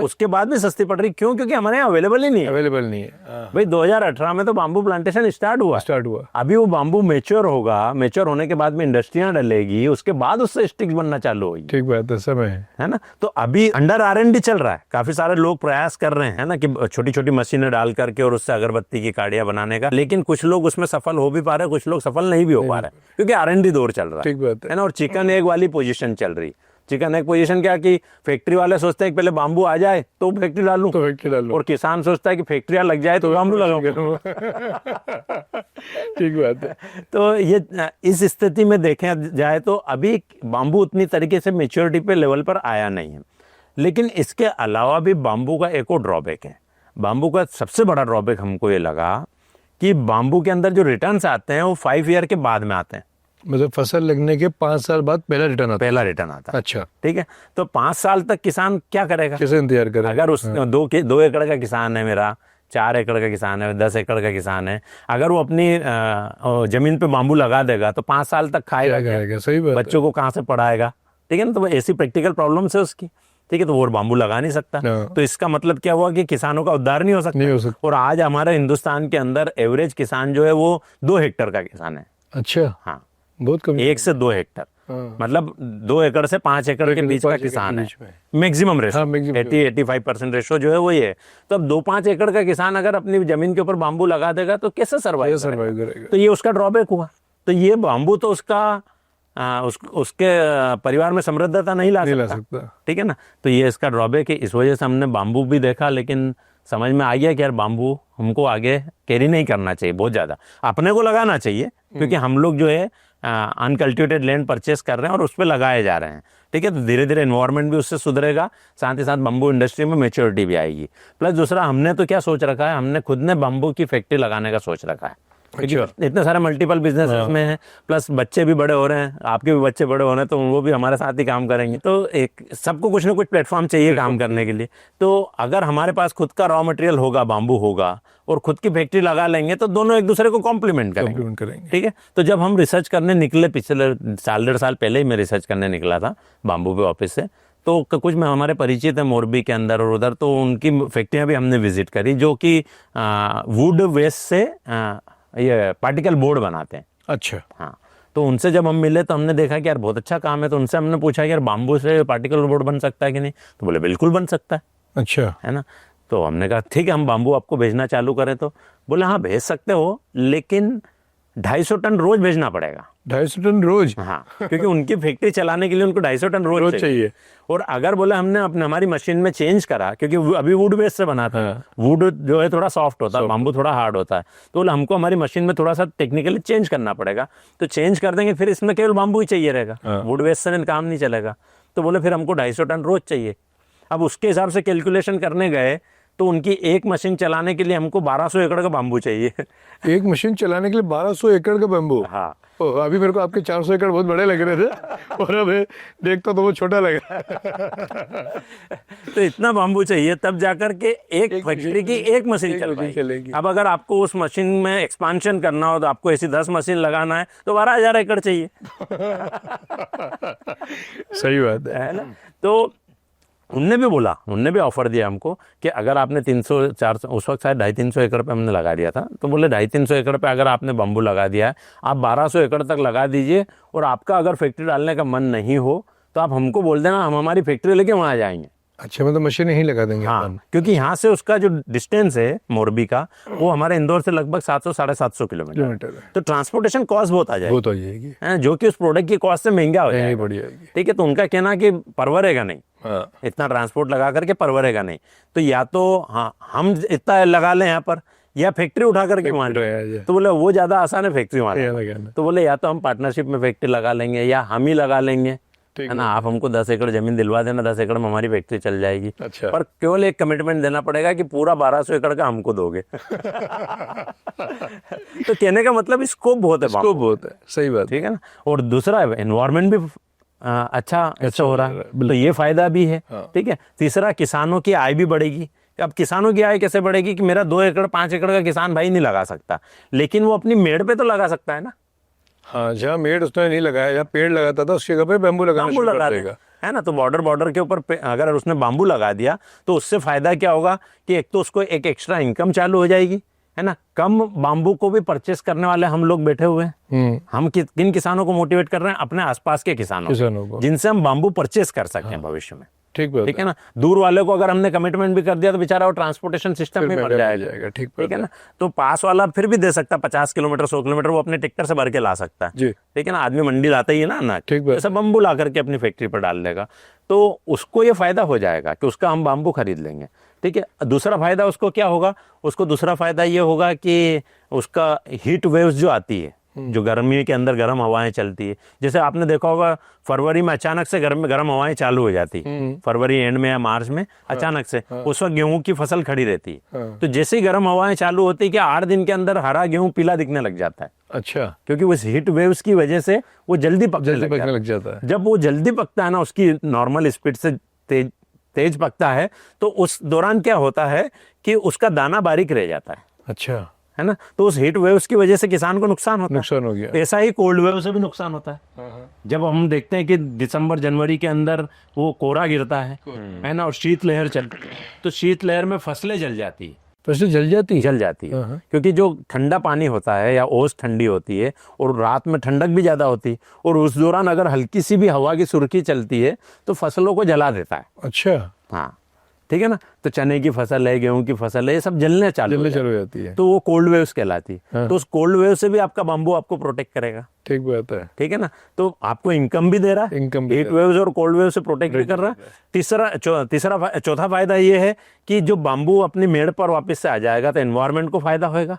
उसके बाद भी सस्ती पड़ रही है। क्यों? क्योंकि हमारे यहाँ अवेलेबल ही नहीं है। अवेलेबल नहीं है। भाई 2018 में तो बाम्बू प्लांटेशन स्टार्ट हुआ। अभी वो बाम्बू मेच्योर होगा, मेच्योर होने के बाद में इंडस्ट्रियां डलेगी, उसके बाद उससे स्टिक्स बनना चालू होगी। ठीक बात है, समय है ना। तो अभी अंडर R&D चल रहा है। काफी सारे लोग प्रयास कर रहे हैं ना कि छोटी छोटी मशीनें डाल करके और उससे अगरबत्ती की काड़ियां बनाने का। लेकिन कुछ लोग उसमें सफल हो भी पा रहे हैं, कुछ लोग सफल नहीं भी हो पा रहे, क्योंकि R&D दौर चल रहा है। ठीक बात है ना। और चिकन एग वाली पोजीशन चल रही। चिकन एग पोजीशन क्या कि फैक्ट्री वाले सोचते हैं कि पहले बाम्बू आ जाए तो फैक्ट्री डालूं, और किसान सोचता है कि फैक्ट्रियां लग जाए तो बाम्बू लगाऊं। ठीक बात है। तो ये इस स्थिति में देखें जाए तो अभी बाम्बू उतनी तरीके से मेच्योरिटी पे लेवल पर आया नहीं है। लेकिन इसके अलावा भी बाम्बू का एक और ड्रॉबैक है। बाम्बू का सबसे बड़ा ड्रॉबैक हमको ये लगा कि बाम्बू के अंदर जो रिटर्न्स आते हैं वो 5 ईयर के बाद में आते हैं। मतलब फसल लगने के 5 साल बाद पहला रिटर्न आता पहला रिटर्न आता है। है। अच्छा, ठीक है, तो 5 साल तक किसान क्या करेगा? कैसे इंतजार करें? अगर उस 2 एकड़ का किसान है मेरा, 4 एकड़ का किसान है, 10 एकड़ का किसान है, अगर वो अपनी जमीन पे बांबू लगा देगा तो 5 साल तक खाएगा क्या क्या? करेगा? सही बात है। बच्चों को कहाँ से पढ़ाएगा? ठीक है ना, तो वो ऐसी प्रैक्टिकल प्रॉब्लम्स है उसकी। ठीक है, तो वो बांबू लगा नहीं सकता। हाँ। तो इसका मतलब क्या हुआ कि किसानों का उद्धार नहीं हो सकता। नहीं हो सकता। और आज हमारे हिंदुस्तान के अंदर एवरेज किसान जो है वो 2 हेक्टेयर का किसान है। अच्छा, हाँ, बहुत कम। 1 से 2 हेक्टेयर, हाँ। मतलब 2 एकड़ से 5 एकड़ के बीच का 5 एकड़ के किसान है। बीच में। मैक्सिमम रेशो, हाँ, maximum 80-85% रेशो जो है वो ये है। तो अब 2-5 एकड़ का किसान अगर अपनी जमीन के ऊपर बांबू लगा देगा तो कैसे सर्वाइव सर्वाइव करेगा। तो ये उसका ड्रॉबैक हुआ। तो ये बांबू तो उसका उसके परिवार में समृद्धता नहीं ला सकता। ठीक है ना, तो ये इसका ड्रॉबैक है। इस वजह से हमने बांबू भी देखा, लेकिन समझ में आ गया कि यार बांबू हमको आगे कैरी नहीं करना चाहिए बहुत ज़्यादा, अपने को लगाना चाहिए, क्योंकि हम लोग जो है अनकल्टिवेटेड लैंड परचेस कर रहे हैं और उस पर लगाए जा रहे हैं। ठीक है, तो धीरे धीरे एनवायरनमेंट भी उससे सुधरेगा, साथ ही साथ बम्बू इंडस्ट्री में मेच्योरिटी भी आएगी। प्लस दूसरा, हमने तो क्या सोच रखा है, हमने खुद ने बम्बू की फैक्ट्री लगाने का सोच रखा है। क्योंकि इतने सारे मल्टीपल बिजनेस में है, प्लस बच्चे भी बड़े हो रहे हैं, आपके भी बच्चे बड़े हो रहे हैं, तो वो भी हमारे साथ ही काम करेंगे। तो एक सबको कुछ ना कुछ प्लेटफॉर्म चाहिए काम करने के लिए। तो अगर हमारे पास खुद का रॉ मटेरियल होगा, बांबू होगा, और खुद की फैक्ट्री लगा लेंगे, तो दोनों एक दूसरे को कॉम्प्लीमेंट करेंगे। ठीक है, तो जब हम रिसर्च करने निकले, पिछले साल 1.5 साल पहले ही मैं रिसर्च करने निकला था बांबू पे ऑफिस से, तो कुछ में हमारे परिचित है मोरबी के अंदर और उधर, तो उनकी फैक्ट्रियां भी हमने विजिट करी, जो कि वुड वेस्ट से ये पार्टिकल बोर्ड बनाते हैं। अच्छा, हाँ, तो उनसे जब हम मिले तो हमने देखा कि यार बहुत अच्छा काम है। तो उनसे हमने पूछा कि यार बांबू से पार्टिकल बोर्ड बन सकता है कि नहीं, तो बोले बिल्कुल बन सकता है। अच्छा, है ना, तो हमने कहा ठीक है, हम बांबू आपको भेजना चालू करें? तो बोले हाँ भेज सकते हो, लेकिन 250 टन रोज भेजना पड़ेगा। 250 टन रोज? हाँ, क्योंकि उनकी फैक्ट्री चलाने के लिए उनको 250 टन रोज चाहिए। और अगर बोले हमने अपने हमारी मशीन में चेंज करा, क्योंकि अभी वुड बेस से बना था, वुड जो है थोड़ा सॉफ्ट होता है, बांबू थोड़ा हार्ड होता है, तो बोले हमको हमारी मशीन में थोड़ा सा टेक्निकली चेंज करना पड़ेगा। तो चेंज कर देंगे, फिर इसमें केवल बांबू ही चाहिए रहेगा, वुड बेस से काम नहीं चलेगा। तो बोले फिर हमको 250 टन रोज चाहिए। अब उसके हिसाब से कैलकुलेशन करने गए तो उनकी एक मशीन चलाने के लिए हमको 1200 एकड़ का बांबू चाहिए। एक मशीन चलाने के लिए 1200 एकड़ का बम्बू? हाँ, अभी मेरे को आपके 400 एकड़ बहुत बड़े लग रहे थे, और अब देखता तो वो छोटा लगा। तो इतना बांबू चाहिए तब जाकर के एक फैक्ट्री की एक मशीन चलेगी। अब अगर आपको उस मशीन में एक्सपांशन करना हो, तो आपको ऐसी 10 मशीन लगाना है, तो 12,000 एकड़ चाहिए। सही बात है ना। तो उनने भी बोला, उनने भी ऑफर दिया हमको कि अगर आपने 300-400, उस वक्त शायद 250-300 एकड़ पे हमने लगा दिया था, तो बोले 250-300 एकड़ पे अगर आपने बम्बू लगा दिया है, आप 1200 एकड़ तक लगा दीजिए, और आपका अगर फैक्ट्री डालने का मन नहीं हो तो आप हमको बोल देना, हम हमारी फैक्ट्री लेके वहाँ जाएंगे। अच्छा, मतलब मशीन यहीं लगा देंगे? हाँ, क्योंकि यहाँ से उसका जो डिस्टेंस है मोरबी का, वो हमारे इंदौर से लगभग 700-750 किलोमीटर है। तो ट्रांसपोर्टेशन कॉस्ट बहुत आ जाएगी, जो कि उस प्रोडक्ट की कॉस्ट से महंगा हो जाएगा। ठीक है, तो उनका कहना कि परवरेगा नहीं, इतना ट्रांसपोर्ट लगा करके परवरेगा नहीं। तो या तो हाँ हम इतना लगा लें यहाँ पर, या फैक्ट्री उठा करके वहाँ जाए। तो बोले वो ज़्यादा आसान है फैक्ट्री वहाँ। तो बोले या तो हम पार्टनरशिप में फैक्ट्री लगा लेंगे, या हम ही लगा लेंगे, है ना। आप हमको 10 एकड़ जमीन दिलवा देना, 10 एकड़ में हमारी फैक्ट्री चल जाएगी। अच्छा। पर केवल एक कमिटमेंट देना पड़ेगा कि पूरा 1200 एकड़ का हमको दोगे। तो कहने का मतलब स्कोप बहुत है, स्कोप बहुत है। सही बात, ठीक है ना। और दूसरा एनवायरमेंट भी अच्छा हो रहा है, तो ये फायदा भी है। ठीक है। तीसरा, किसानों की आय भी बढ़ेगी। अब किसानों की आय कैसे बढ़ेगी कि मेरा 2 एकड़ 5 एकड़ का किसान भाई नहीं लगा सकता, लेकिन वो अपनी मेड़ पे तो लगा सकता है ना। हाँ, जहाँ मेड़ उसने नहीं लगाया, जहाँ पेड़ लगाता था उसकी जगह पे बांबू लगाना शुरू कर देगा, है ना। तो बॉर्डर के ऊपर अगर उसने बांबू लगा दिया तो उससे फायदा क्या होगा कि एक तो उसको एक एक्स्ट्रा इनकम चालू हो जाएगी, है ना। कम बांबू को भी परचेस करने वाले हम लोग बैठे हुए हैं। हम किन किसानों को मोटिवेट कर रहे हैं? अपने आसपास के किसानों को, जिनसे हम बांबू परचेस कर सकते हैं भविष्य में। ठीक है ना। दूर वाले को अगर हमने कमिटमेंट भी कर दिया तो बेचारा वो ट्रांसपोर्टेशन सिस्टम में मर जाएगा। ठीक है ना। तो पास वाला फिर भी दे सकता, 50 किलोमीटर 100 किलोमीटर वो अपने ट्रैक्टर से भर के ला सकता है। ठीक है ना। आदमी मंडी लाता ही है ना अनाज, जैसे बम्बू ला करके अपनी फैक्ट्री पर डाल देगा, तो उसको ये फायदा हो जाएगा कि उसका हम बाम्बू खरीद लेंगे। ठीक है। दूसरा फायदा उसको क्या होगा? उसको दूसरा फायदा ये होगा कि उसका हीट वेव्स जो आती है, जो गर्मी के अंदर गर्म हवाएं चलती है, जैसे आपने देखा होगा फरवरी में अचानक से गर्म हवाएं चालू हो जाती, फरवरी एंड में या मार्च में अचानक से, उस वक्त गेहूं की फसल खड़ी रहती है। तो जैसे ही गर्म हवाएं चालू होती है कि 8 दिन के अंदर हरा गेहूं पीला दिखने लग जाता है। अच्छा, क्योंकि उस हीट वेव्स की वजह से वो जल्दी जल्दी पकने लग जाता है। जब वो जल्दी पकता है ना, उसकी नॉर्मल स्पीड से तेज तेज पकता है, तो उस दौरान क्या होता है कि उसका दाना बारीक रह जाता अच्छा, है ना। तो उस हीट वेव्स की वजह से किसान को नुकसान होता नुकसान हो गया। है। ऐसा ही कोल्ड वेव से भी नुकसान होता है। जब हम देखते हैं कि दिसंबर जनवरी के अंदर वो कोहरा गिरता है ना, और शीत लहर चलती है, तो शीत लहर में फसलें जल जाती है, फसल जल जाती है। जल जाती है, क्योंकि जो ठंडा पानी होता है या ओस ठंडी होती है, और रात में ठंडक भी ज्यादा होती है, और उस दौरान अगर हल्की सी भी हवा की सुर्खी चलती है तो फसलों को जला देता है। अच्छा, हाँ, ठीक है ना। तो चने की फसल है, गेहूं की फसल है, ये सब जलने चालू हो चलो जाती है। तो वो कोल्ड वेव्स कहलाती है। तो उस कोल्ड वेव से भी आपका बाम्बू आपको प्रोटेक्ट करेगा, ठीक बात है। ठीक है ना। तो आपको इनकम भी दे रहा है, इनकम भी हीट वेव्स और कोल्ड वेव से प्रोटेक्ट भी कर रहा है। चौथा फायदा ये है कि जो बाम्बू अपनी मेड़ पर वापस से आ जाएगा तो एनवायरमेंट को फायदा होएगा,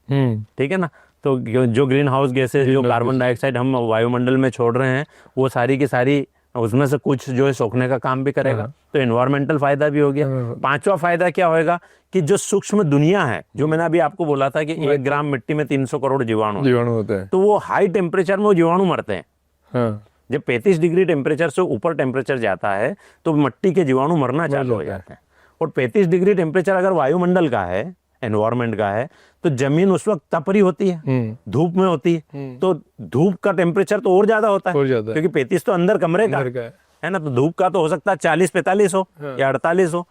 ठीक है ना। तो जो ग्रीन हाउस गैसेज, जो कार्बन डाइऑक्साइड हम वायुमंडल में छोड़ रहे हैं, वो सारी की सारी उसमें से कुछ जो है सोखने का काम भी करेगा, तो एनवायरमेंटल फायदा भी हो गया। पांचवा फायदा क्या होएगा कि जो सूक्ष्म दुनिया है, जो मैंने अभी आपको बोला था कि 1 ग्राम मिट्टी में 300 करोड़ जीवाणु होते हैं। तो वो हाई टेम्परेचर में वो जीवाणु मरते हैं। हाँ, जब 35 डिग्री टेम्परेचर से ऊपर टेम्परेचर जाता है तो मिट्टी के जीवाणु मरना चालू हो जाते हैं। और 35 डिग्री टेम्परेचर अगर वायुमंडल का है, एनवायरमेंट का है, तो जमीन उस वक्त तपरी होती है, धूप में होती है, तो धूप का टेम्परेचर तो और ज्यादा होता है, क्योंकि 35 तो अंदर कमरे का है ना, तो धूप का तो हो सकता है 40-45 हो या 48 हो,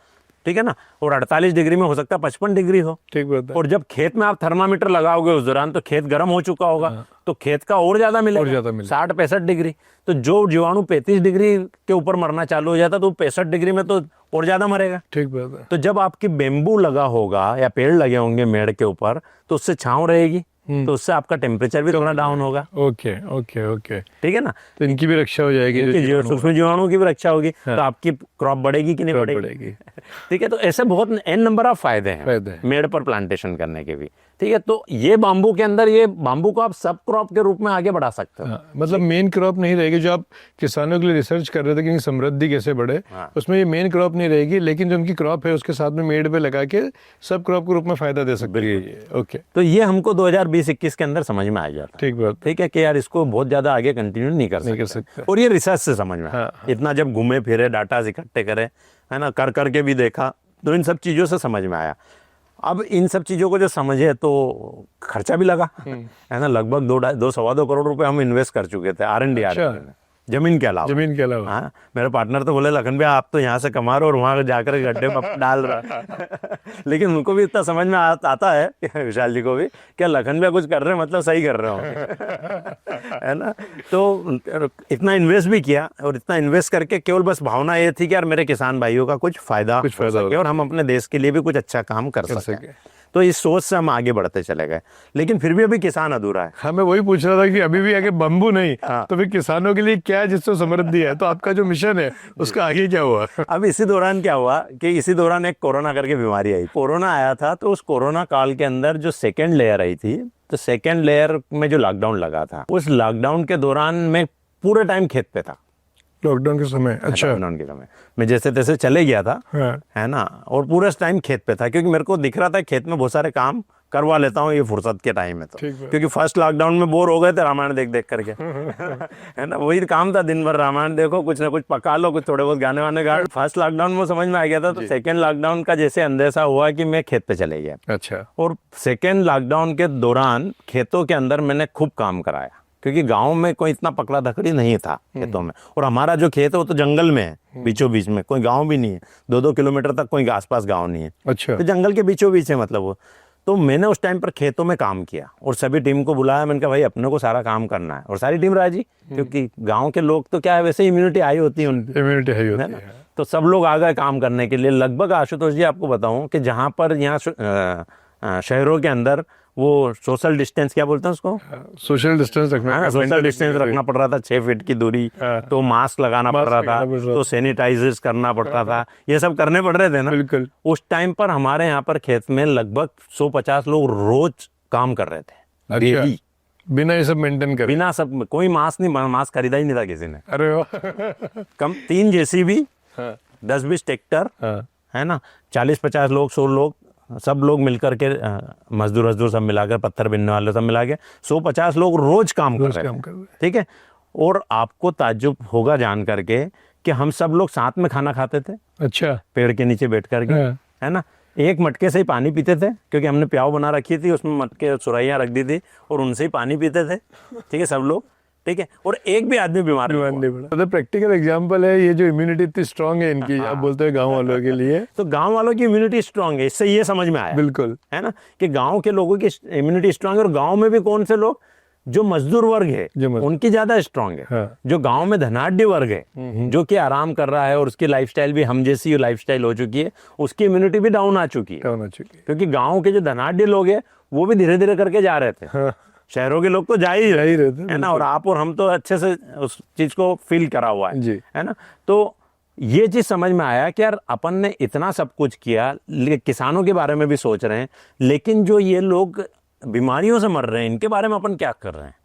ठीक है ना। और 48 डिग्री में हो सकता है 55 डिग्री हो, ठीक बात है। और जब खेत में आप थर्मामीटर लगाओगे उस दौरान, तो खेत गर्म हो चुका होगा, तो खेत का और ज्यादा मिलेगा, 60-65 डिग्री। तो जो जीवाणु 35 डिग्री के ऊपर मरना चालू हो जाता है, तो 65 डिग्री में तो और ज्यादा मरेगा, ठीक बात है। तो जब आपकी बेम्बू लगा होगा या पेड़ लगे होंगे मेड़ के ऊपर, तो उससे छांव रहेगी, तो उससे आपका टेम्परेचर भी थोड़ा डाउन होगा। ओके ओके ओके, ठीक है ना। तो इनकी भी रक्षा हो जाएगी, सूक्ष्म जीवाणु की भी रक्षा होगी, तो आपकी क्रॉप बढ़ेगी कि नहीं बढ़ेगी। ठीक है, तो ऐसे बहुत n नंबर ऑफ फायदे हैं मेड़ पर प्लांटेशन करने के भी। ठीक है, तो ये बाम्बू के अंदर, ये बाम्बू को आप सब क्रॉप के रूप में आगे बढ़ा सकते हो। मतलब मेन क्रॉप नहीं रहेगी, जो आप किसानों के लिए रिसर्च कर रहे थे कि समृद्धि कैसे बढ़े, उसमें ये मेन क्रॉप नहीं रहेगी, लेकिन जो उनकी क्रॉप है उसके साथ में मेड़ पे लगा के सब क्रॉप के रूप में फायदा दे सकते हैं। ओके, तो ये हमको 2020-21 के अंदर समझ में आ जाता। ठीक बात, ठीक है कि यार इसको बहुत ज्यादा आगे कंटिन्यू नहीं कर सकते। और ये रिसर्च से समझ में आया। इतना जब घूमे फिरे, डाटा इकट्ठे करे, है ना, कर करके भी देखा, तो इन सब चीजों से समझ में आया। अब इन सब चीजों को जो समझे तो खर्चा भी लगा, है ना, लगभग 2-2.25 करोड़ रुपए हम इन्वेस्ट कर चुके थे R&D में, जमीन के अलावा। हाँ, मेरे पार्टनर तो बोले लखन भैया आप तो यहाँ से कमा रहे हो और वहां जाकर गड्ढे में डाल रहा लेकिन उनको भी इतना समझ में आता है, विशाल जी को भी, क्या लखन भैया कुछ कर रहे हैं मतलब सही कर रहे हो है ना। तो इतना इन्वेस्ट भी किया, और इतना इन्वेस्ट करके केवल बस भावना ये थी कि यार मेरे किसान भाइयों का कुछ फायदा हो सके और हम अपने देश के लिए भी कुछ अच्छा काम कर सके। तो इस सोच से हम आगे बढ़ते चले गए, लेकिन फिर भी अभी किसान अधूरा है। हाँ, मैं वही पूछ रहा था कि अभी भी आगे बम्बू नहीं, तो फिर किसानों के लिए क्या है जिससे समृद्धि है, तो आपका जो मिशन है उसका आगे क्या हुआ? अब इसी दौरान क्या हुआ कि इसी दौरान एक कोरोना करके बीमारी आई। कोरोना आया था, तो उस कोरोना काल के अंदर जो सेकेंड लेयर आई थी, तो सेकेंड लेयर में जो लॉकडाउन लगा था, उस लॉकडाउन के दौरान मैं पूरे टाइम खेत पे था। लॉकडाउन के समय? अच्छा, लॉकडाउन के समय मैं जैसे तैसे चले गया था, है ना, और पूरा टाइम खेत पे था, क्योंकि मेरे को दिख रहा था खेत में बहुत सारे काम करवा लेता हूँ ये फुर्सत के टाइम में। तो क्योंकि फर्स्ट लॉकडाउन में बोर हो गए थे रामायण देख देख करके है ना, वही काम था, दिन भर रामायण देखो, कुछ ना कुछ पका लो, कुछ थोड़े बहुत गाने वाने गा। फर्स्ट लॉकडाउन में समझ में आ गया था, तो सेकेंड लॉकडाउन का जैसे अंदेशा हुआ कि मैं खेत पे चले गया। अच्छा, और सेकेंड लॉकडाउन के दौरान खेतों के अंदर मैंने खूब काम कराया, क्योंकि गांव में कोई इतना पकड़ा धकड़ी नहीं था खेतों में, और हमारा जो खेत है वो तो जंगल में है, बीचों बीच में, कोई गांव भी नहीं है, 2-2 किलोमीटर तक कोई आसपास गांव नहीं है। अच्छा, तो जंगल के बीचों बीच है मतलब वो। तो मैंने उस टाइम पर खेतों में काम किया और सभी टीम को बुलाया, मैंने कहा भाई अपने को सारा काम करना है, और सारी टीम राजी, क्योंकि गाँव के लोग तो क्या है, वैसे इम्यूनिटी हाई होती है उनकी, इम्यूनिटी हाई होती है। तो सब लोग आ गए काम करने के लिए। लगभग आशुतोष जी आपको बताऊं कि जहाँ पर यहाँ शहरों के अंदर वो सोशल डिस्टेंस, क्या बोलते हैं उसको, सोशल डिस्टेंस रखना, सोशल डिस्टेंस रखना पड़ रहा था, 6 फीट की दूरी, तो मास्क लगाना पड़ रहा था, तो सैनिटाइजर्स करना पड़ता था, ये सब करने पड़ रहे थे ना। बिल्कुल। उस टाइम पर हमारे यहाँ पर खेत में लगभग 150 लोग रोज काम कर रहे थे, डेली, बिना ये सब मेंटेन कर, बिना सब, कोई मास्क नहीं, मास्क खरीदा ही नहीं था किसी ने। अरे वाह कम 3 JCB, 10-20 ट्रैक्टर, है ना, 40-50 लोग, 100 लोग सब लोग मिलकर के मजदूर सब मिलाकर, पत्थर बिनने वाले सब मिला के 150 लोग रोज काम कर रहे हैं, ठीक है। और आपको ताज्जुब होगा जान करके कि हम सब लोग साथ में खाना खाते थे, अच्छा, पेड़ के नीचे बैठ करके, है ना। एक मटके से ही पानी पीते थे, क्योंकि हमने प्याव बना रखी थी, उसमें मटके सुराइयाँ रख दी थी और उनसे ही पानी पीते थे, ठीक है, सब लोग, ठीक है। और एक भी आदमी बीमार नहीं पड़ा। मतलब प्रैक्टिकल एग्जांपल है ये, जो इम्यूनिटी इतनी स्ट्रांग है इनकी, आप बोलते हैं गांव वालों के लिए, तो गांव वालों की इम्यूनिटी स्ट्रांग है, इससे ये समझ में आया, बिल्कुल, है ना, कि गांव के लोगों की इम्यूनिटी स्ट्रांग है। और गांव में भी कौन से लोग, जो मजदूर वर्ग है उनकी ज्यादा स्ट्रांग है। हाँ। जो गांव में धनाढ्य वर्ग है, जो कि आराम कर रहा है और उसकी लाइफस्टाइल भी हम जैसी लाइफस्टाइल हो चुकी है, उसकी इम्यूनिटी भी डाउन आ चुकी है। क्योंकि गांव के जो धनाढ्य लोग हैं वो भी धीरे धीरे करके जा रहे थे। हाँ। शहरों के लोग तो जा ही रहे थे, है ना। और आप और हम तो अच्छे से उस चीज को फील करा हुआ है ना। तो ये चीज समझ में आया कि यार अपन ने इतना सब कुछ किया, किसानों के बारे में भी सोच रहे हैं, लेकिन जो ये लोग बीमारियों से मर रहे हैं, इनके बारे में अपन क्या कर रहे हैं।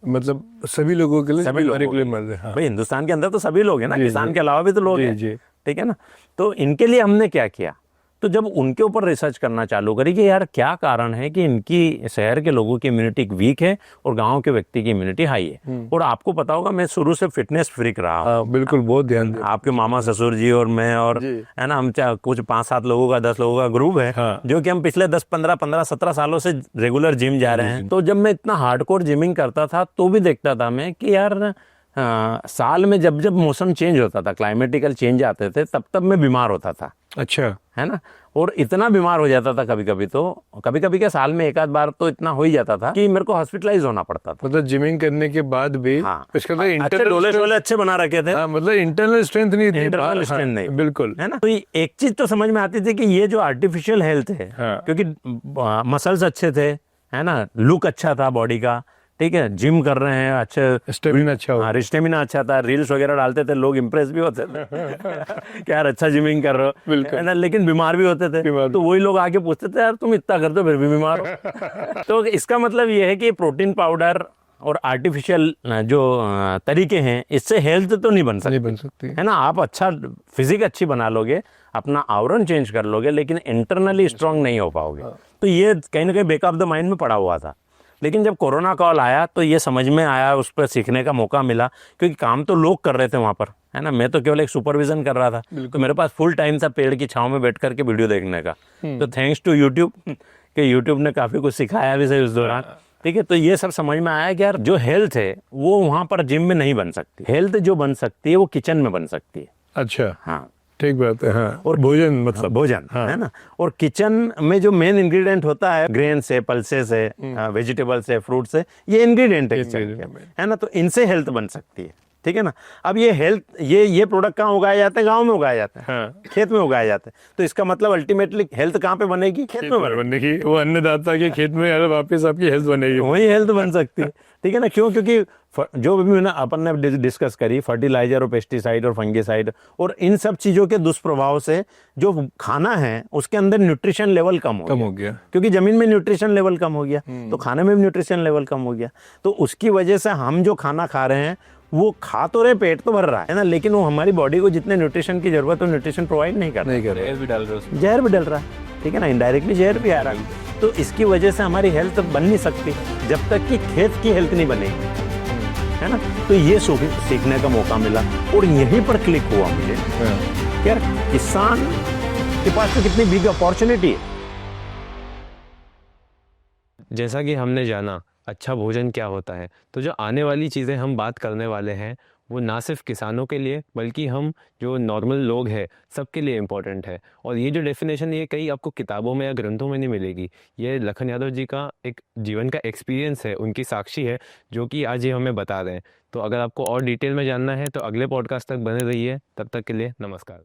मतलब सभी लोगों के लिए, सभी लोगों के लिए मर रहे हैं। भाई हिंदुस्तान के अंदर तो सभी लोग हैं ना, किसान के अलावा भी तो लोग हैं, ठीक है ना। तो इनके लिए हमने क्या किया, तो जब उनके ऊपर रिसर्च करना चालू करी कि यार क्या कारण है कि इनकी शहर के लोगों की इम्यूनिटी वीक है और गांव के व्यक्ति की इम्यूनिटी हाई है। और आपको पता होगा मैं शुरू से फिटनेस फ्रीक रहा हूं। बिल्कुल, बहुत ध्यान दें। आपके मामा ससुर जी और मैं और है ना, हम कुछ 5-7 लोगों का 10 लोगों का ग्रुप है, जो कि हम पिछले 10-15-17 सालों से रेगुलर जिम जा रहे हैं। तो जब मैं इतना हार्डकोर जिमिंग करता था तो भी देखता था मैं कि यार साल में जब जब मौसम चेंज होता था, क्लाइमेटिकल चेंज आते थे, तब तब मैं बीमार होता था। अच्छा, है ना। और इतना बीमार हो जाता था कभी कभी क्या साल में एक आध बार तो इतना हो ही जाता था कि मेरे को हॉस्पिटलाइज होना पड़ता था। मतलब जिमिंग करने के बाद भी, हाँ, इसका अच्छे डोले शोले अच्छे बना रखे थे। हाँ, मतलब इंटरनल स्ट्रेंथ नहीं थी, इंटरनल स्ट्रेंथ नहीं, बिल्कुल, है ना। तो एक चीज तो समझ में आती थी कि ये जो आर्टिफिशियल हेल्थ है, क्योंकि मसल्स अच्छे थे, है ना, लुक अच्छा था बॉडी का, ठीक है, जिम कर रहे हैं, अच्छे स्टेमिना अच्छा हो, हाँ स्टेमिना अच्छा था, रील्स वगैरह डालते थे, लोग इंप्रेस भी होते थे कि यार अच्छा जिमिंग कर रहे हो, है ना, लेकिन बीमार भी होते थे। तो वही लोग आके पूछते थे यार तुम इतना करते हो फिर भी बीमार हो। तो इसका मतलब ये है कि प्रोटीन पाउडर और आर्टिफिशियल जो तरीके हैं, इससे हेल्थ तो नहीं बन सकती, है ना। आप अच्छा फिजिक अच्छी बना लोगे, अपना आवरण चेंज कर लोगे, लेकिन इंटरनली स्ट्रांग नहीं हो पाओगे। तो ये कहीं ना कहीं बैक ऑफ द माइंड में पड़ा हुआ था। लेकिन जब कोरोना कॉल आया तो ये समझ में आया, उस पर सीखने का मौका मिला, क्योंकि काम तो लोग कर रहे थे वहाँ पर, है ना। मैं तो केवल एक सुपरविजन कर रहा था, तो मेरे पास फुल टाइम था पेड़ की छांव में बैठ करके वीडियो देखने का। तो थैंक्स टू यूट्यूब कि यूट्यूब ने काफ़ी कुछ सिखाया भी सही उस दौरान, ठीक है। तो ये सब समझ में आया कि यार जो हेल्थ है वो वहाँ पर जिम में नहीं बन सकती, हेल्थ जो बन सकती है वो किचन में बन सकती है। अच्छा, हाँ ठीक बात है। हाँ, और भोजन, मतलब भोजन, हाँ, है ना। और किचन में जो मेन इंग्रेडिएंट होता है, ग्रेन से, पल्सेस है, वेजिटेबल से, फ्रूट से, ये इंग्रेडिएंट है ना। तो इनसे हेल्थ बन सकती है, ठीक है ना। अब ये हेल्थ, ये प्रोडक्ट कहाँ उगाए जाते हैं, गांव में उगाए जाते हैं, हाँ। खेत में उगाए जाते हैं। तो इसका मतलब अल्टीमेटली हेल्थ कहाँ पे बनेगी, खेत में बनेगी। वो अन्नदाता के खेत में यार वापस आपकी हेल्थ बनेगी, वही हेल्थ बन सकती है, ठीक है ना। क्यों, क्योंकि जो भी ना अपन ने डिस्कस करी, फर्टिलाइजर और पेस्टिसाइड और फंगिसाइड और इन सब चीजों के दुष्प्रभाव से जो खाना है उसके अंदर न्यूट्रिशन लेवल कम हो गया, क्योंकि जमीन में न्यूट्रिशन लेवल कम हो गया, तो खाने में भी न्यूट्रिशन लेवल कम हो गया। तो उसकी वजह से हम जो खाना खा रहे हैं वो खा तो रहे, पेट तो भर रहा है ना, लेकिन वो हमारी बॉडी को जितने न्यूट्रिशन की जरूरत है न्यूट्रिशन प्रोवाइड नहीं कर रहा, जहर भी डाल रहे हो, जहर भी डल रहा है, ठीक है ना, इनडायरेक्टली जहर भी आ रहा है। तो इसकी वजह से हमारी हेल्थ बन नहीं सकती जब तक कि खेत की हेल्थ नहीं बनेगी, है ना। तो ये सीखने का मौका मिला और यहीं पर क्लिक हुआ मुझे, यार किसान के पास तो कितनी बिग अपॉर्चुनिटी है। जैसा कि हमने जाना अच्छा भोजन क्या होता है, तो जो आने वाली चीज़ें हम बात करने वाले हैं वो ना सिर्फ किसानों के लिए बल्कि हम जो नॉर्मल लोग हैं सबके लिए इम्पोर्टेंट है। और ये जो डेफिनेशन ये कहीं आपको किताबों में या ग्रंथों में नहीं मिलेगी, ये लखन यादव जी का एक जीवन का एक्सपीरियंस है, उनकी साक्षी है, जो कि आज ये हमें बता रहे हैं। तो अगर आपको और डिटेल में जानना है तो अगले पॉडकास्ट तक बने रहिए। तब तक के लिए नमस्कार।